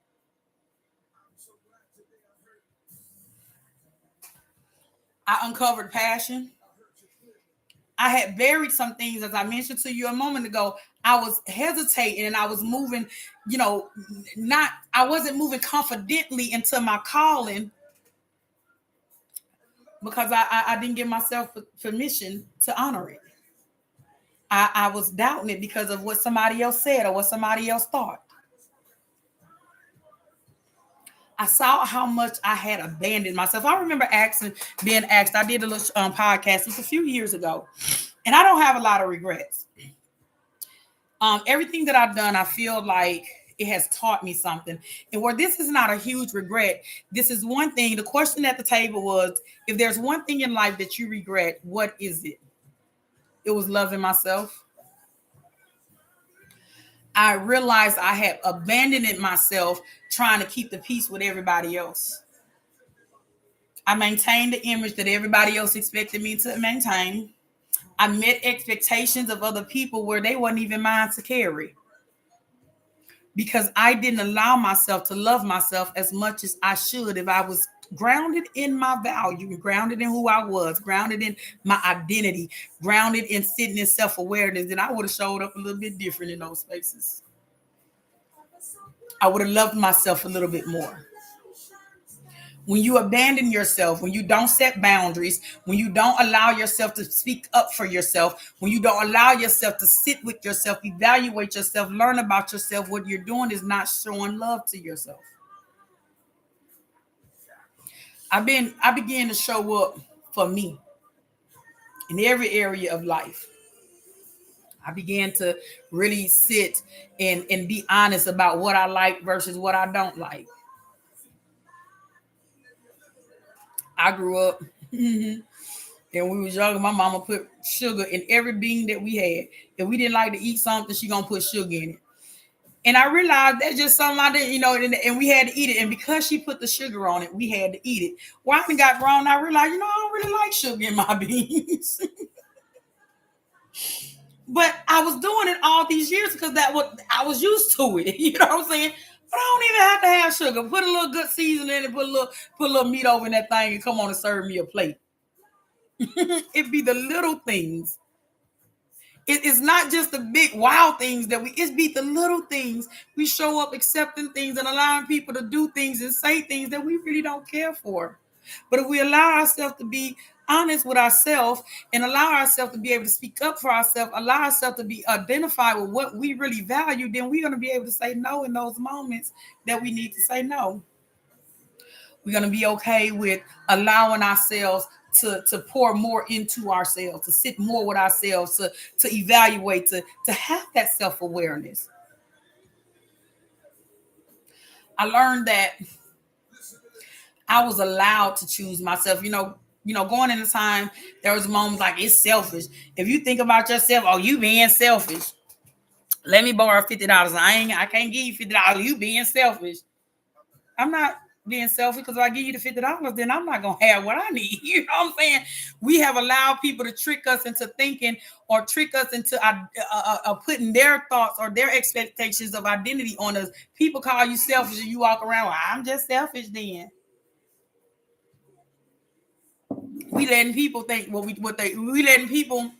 I uncovered passion. I had buried some things, as I mentioned to you a moment ago. I was hesitating and I was moving, I wasn't moving confidently into my calling because I didn't give myself permission to honor it. I was doubting it because of what somebody else said or what somebody else thought. I saw how much I had abandoned myself. I remember being asked, I did a little podcast, it was a few years ago, and I don't have a lot of regrets. Everything that I've done, I feel like it has taught me something. And where this is not a huge regret, this is one thing. The question at the table was, if there's one thing in life that you regret, what is it? It was loving myself. I realized I had abandoned myself trying to keep the peace with everybody else. I maintained the image that everybody else expected me to maintain. I met expectations of other people where they weren't even mine to carry because I didn't allow myself to love myself as much as I should. If I was grounded in my value, grounded in who I was, grounded in my identity, grounded in sitting in self-awareness, then I would have showed up a little bit different in those spaces. I would have loved myself a little bit more. When you abandon yourself, when you don't set boundaries, when you don't allow yourself to speak up for yourself, when you don't allow yourself to sit with yourself, evaluate yourself, learn about yourself, what you're doing is not showing love to yourself. I began to show up for me in every area of life. I began to really sit and be honest about what I like versus what I don't like. I grew up and we was younger. My mama put sugar in every bean that we had. If we didn't like to eat something, she gonna put sugar in it. And I realized that's just something I didn't, and we had to eat it. And because she put the sugar on it, we had to eat it. Well, I got grown, I realized, I don't really like sugar in my beans. But I was doing it all these years because that what I was used to it. You know what I'm saying? But I don't even have to have sugar. Put a little good seasoning in it, put a little meat over in that thing and come on and serve me a plate. It be the little things. It's not just the big wow things that it's be the little things. We show up accepting things and allowing people to do things and say things that we really don't care for. But if we allow ourselves to be honest with ourselves and allow ourselves to be able to speak up for ourselves, allow ourselves to be identified with what we really value, then we're going to be able to say no in those moments that we need to say no. We're going to be okay with allowing ourselves to pour more into ourselves, to sit more with ourselves, to evaluate, to have that self-awareness. I learned that I was allowed to choose myself. Going in the time, there was moments like it's selfish. If you think about yourself, oh, you being selfish. Let me borrow $50. I can't give you $50. You being selfish. I'm not being selfish because if I give you the $50, then I'm not gonna have what I need. You know what I'm saying? We have allowed people to trick us into thinking or trick us into putting their thoughts or their expectations of identity on us. People call you selfish and you walk around, well, I'm just selfish then. We letting people think we letting people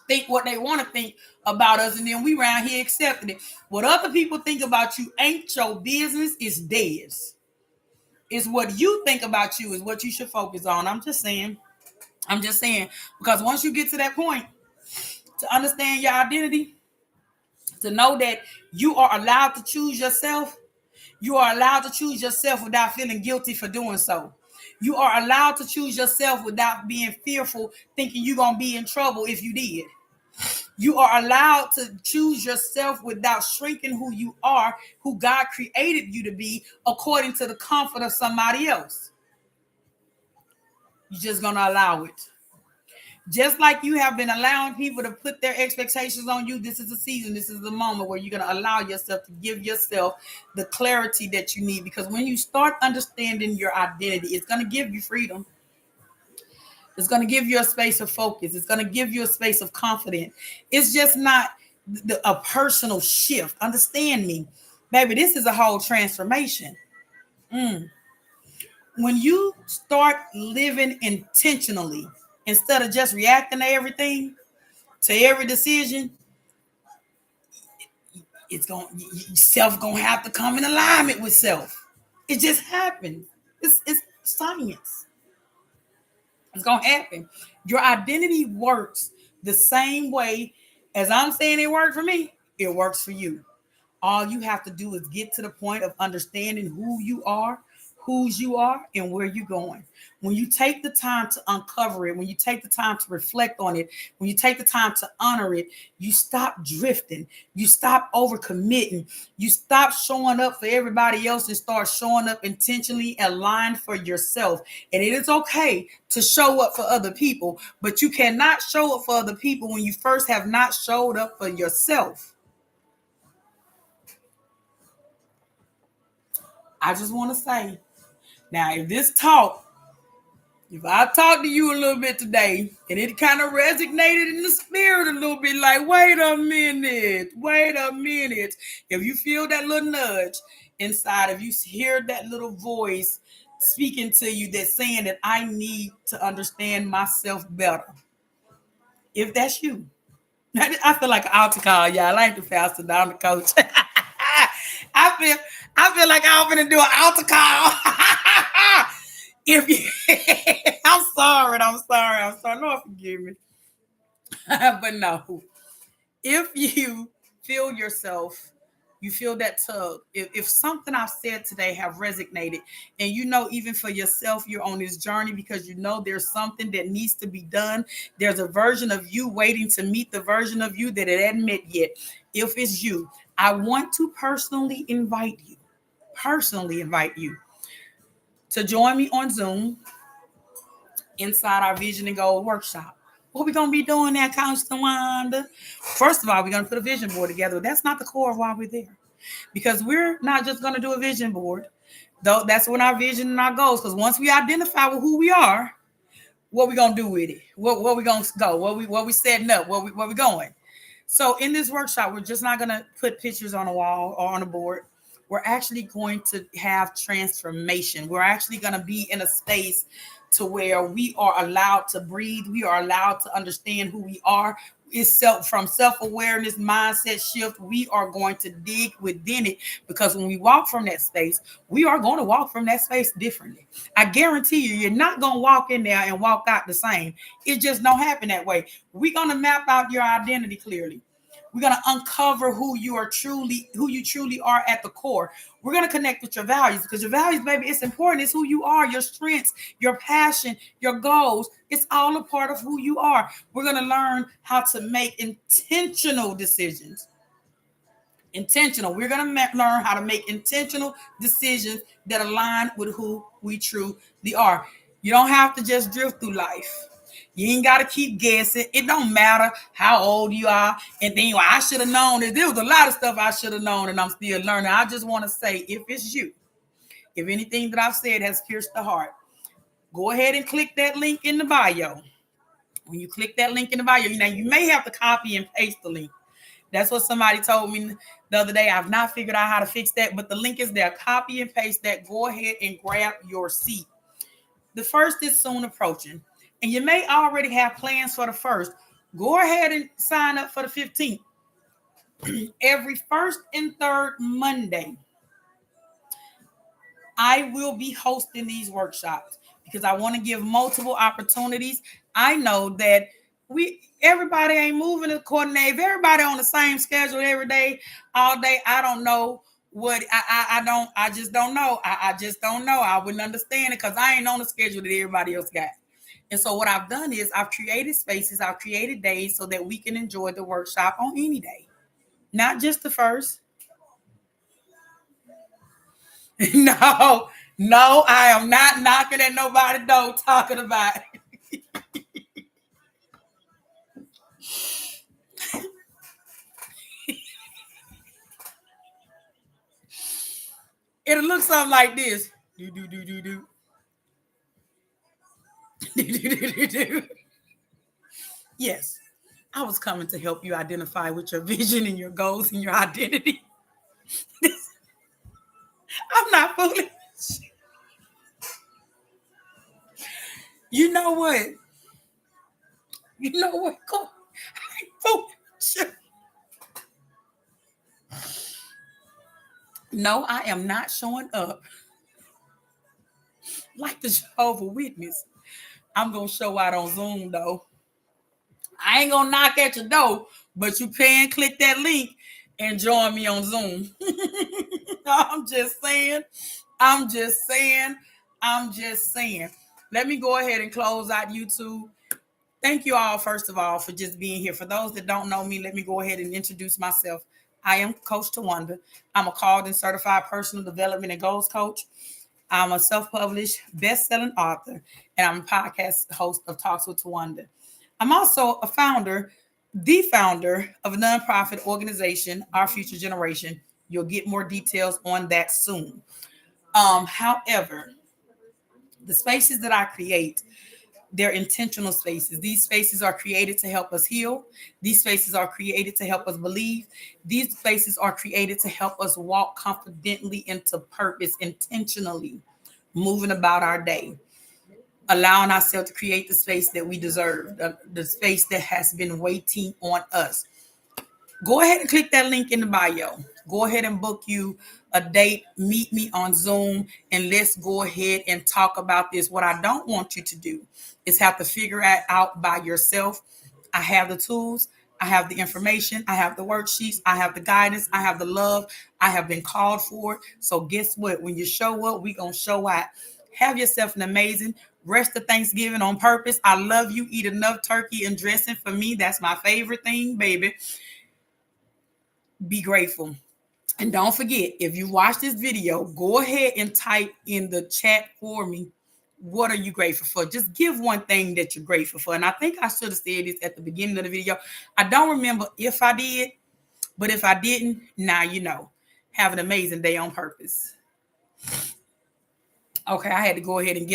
think what they want to think about us, and then we around here accepting it. What other people think about you ain't your business, it's theirs. It's what you think about you is what you should focus on. I'm just saying. Because once you get to that point to understand your identity, to know that you are allowed to choose yourself, you are allowed to choose yourself without feeling guilty for doing so. You are allowed to choose yourself without being fearful, thinking you're going to be in trouble if you did. You are allowed to choose yourself without shrinking who you are, who God created you to be, according to the comfort of somebody else. You're just going to allow it. Just like you have been allowing people to put their expectations on you, this is a season, this is the moment where you're going to allow yourself to give yourself the clarity that you need. Because when you start understanding your identity, it's going to give you freedom. It's going to give you a space of focus. It's going to give you a space of confidence. It's just not a personal shift. Understand me, baby, this is a whole transformation. When you start living intentionally, instead of just reacting to everything, to every decision, it's going self gonna have to come in alignment with self. It just happens. It's science. It's gonna happen. Your identity works the same way as I'm saying it worked for me. It works for you. All you have to do is get to the point of understanding who you are, whose you are, and where you're going. When you take the time to uncover it, when you take the time to reflect on it, when you take the time to honor it, you stop drifting. You stop overcommitting. You stop showing up for everybody else and start showing up intentionally aligned for yourself. And it is okay to show up for other people, but you cannot show up for other people when you first have not showed up for yourself. I just want to say, now, if I talk to you a little bit today and it kind of resonated in the spirit a little bit, like, wait a minute. If you feel that little nudge inside, if you hear that little voice speaking to you that's saying that I need to understand myself better, if that's you, I feel like an altar call, y'all. I ain't the pastor, I'm the coach. I feel I feel like I'm gonna do an altar call. If you, I'm sorry. Lord forgive me. But no, if you feel yourself, you feel that tug. If something I've said today have resonated, and even for yourself, you're on this journey because there's something that needs to be done. There's a version of you waiting to meet the version of you that it hadn't met yet. If it's you, I want to personally invite you to join me on Zoom inside our Vision and Goal workshop. What we're going to be doing there, Coach Tawanda? First of all, we're going to put a vision board together. That's not the core of why we're there. because we're not just going to do a vision board. Though that's when our vision and our goals. Because once we identify with who we are, what we gonna do with it? What we gonna go? What we setting up? Where we going? So in this workshop, we're just not gonna put pictures on a wall or on a board. We're actually going to have transformation. We're actually gonna be in a space to where we are allowed to breathe. We are allowed to understand who we are. It's from self-awareness, mindset shift. We are going to dig within it, because when we walk from that space, we are going to walk from that space differently. I guarantee you, you're not going to walk in there and walk out the same. It just don't happen that way. We're going to map out your identity clearly. We're going to uncover who you truly are at the core. We're going to connect with your values, because your values, baby, it's important. It's who you are, your strengths, your passion, your goals. It's all a part of who you are. We're going to learn how to make intentional decisions. Intentional. We're going to learn how to make intentional decisions that align with who we truly are. You don't have to just drift through life. You ain't got to keep guessing. It don't matter how old you are. And then, well, I should have known that there was a lot of stuff I should have known, and I'm still learning. I just want to say, if it's you, if anything that I've said has pierced the heart, go ahead and click that link in the bio. When you click that link in the bio, you may have to copy and paste the link. That's what somebody told me the other day. I've not figured out how to fix that, but the link is there. Copy and paste that. Go ahead and grab your seat. The first is soon approaching, and you may already have plans for the first. Go ahead and sign up for the 15th. Every first and third Monday, I will be hosting these workshops because I want to give multiple opportunities. I know that everybody ain't moving according to, if everybody on the same schedule every day, all day, I don't know what I just don't know. I just don't know. I wouldn't understand it because I ain't on the schedule that everybody else got. And so what I've done is I've created spaces, I've created days so that we can enjoy the workshop on any day, not just the first. No, no, I am not knocking at nobody's door talking about it. It'll look something like this. Do, do, do, do, do. Do, do, do, do, do. Yes, I was coming to help you identify with your vision and your goals and your identity. I'm not fooling. You know what? You know what? Go. I ain't fooling. No, I am not showing up like the Jehovah's Witness. I'm going to show out on Zoom, though. I ain't going to knock at your door, but you can click that link and join me on Zoom. I'm just saying. I'm just saying. I'm just saying. Let me go ahead and close out YouTube. Thank you all, first of all, for just being here. For those that don't know me, let me go ahead and introduce myself. I am Coach Tawanda. I'm a called and certified personal development and goals coach. I'm a self-published, best-selling author, and I'm a podcast host of Talks with Tawanda. I'm also the founder of a nonprofit organization, Our Future Generation. You'll get more details on that soon. However, the spaces that I create, they're intentional spaces. These spaces are created to help us heal. These spaces are created to help us believe. These spaces are created to help us walk confidently into purpose, intentionally moving about our day, allowing ourselves to create the space that we deserve, the space that has been waiting on us. Go ahead and click that link in the bio. Go ahead and book you a date. Meet me on Zoom and let's go ahead and talk about this. What I don't want you to do is have to figure it out by yourself. I have the tools. I have the information. I have the worksheets. I have the guidance. I have the love. I have been called for it. So guess what? When you show up, we going to show out. Have yourself an amazing rest of Thanksgiving on purpose. I love you. Eat enough turkey and dressing for me. That's my favorite thing, baby. Be grateful. And don't forget, if you watch this video, go ahead and type in the chat for me. What are you grateful for? Just give one thing that you're grateful for. And I think I should have said this at the beginning of the video. I don't remember if I did, but if I didn't, now you know. Have an amazing day on purpose. Okay, I had to go ahead and get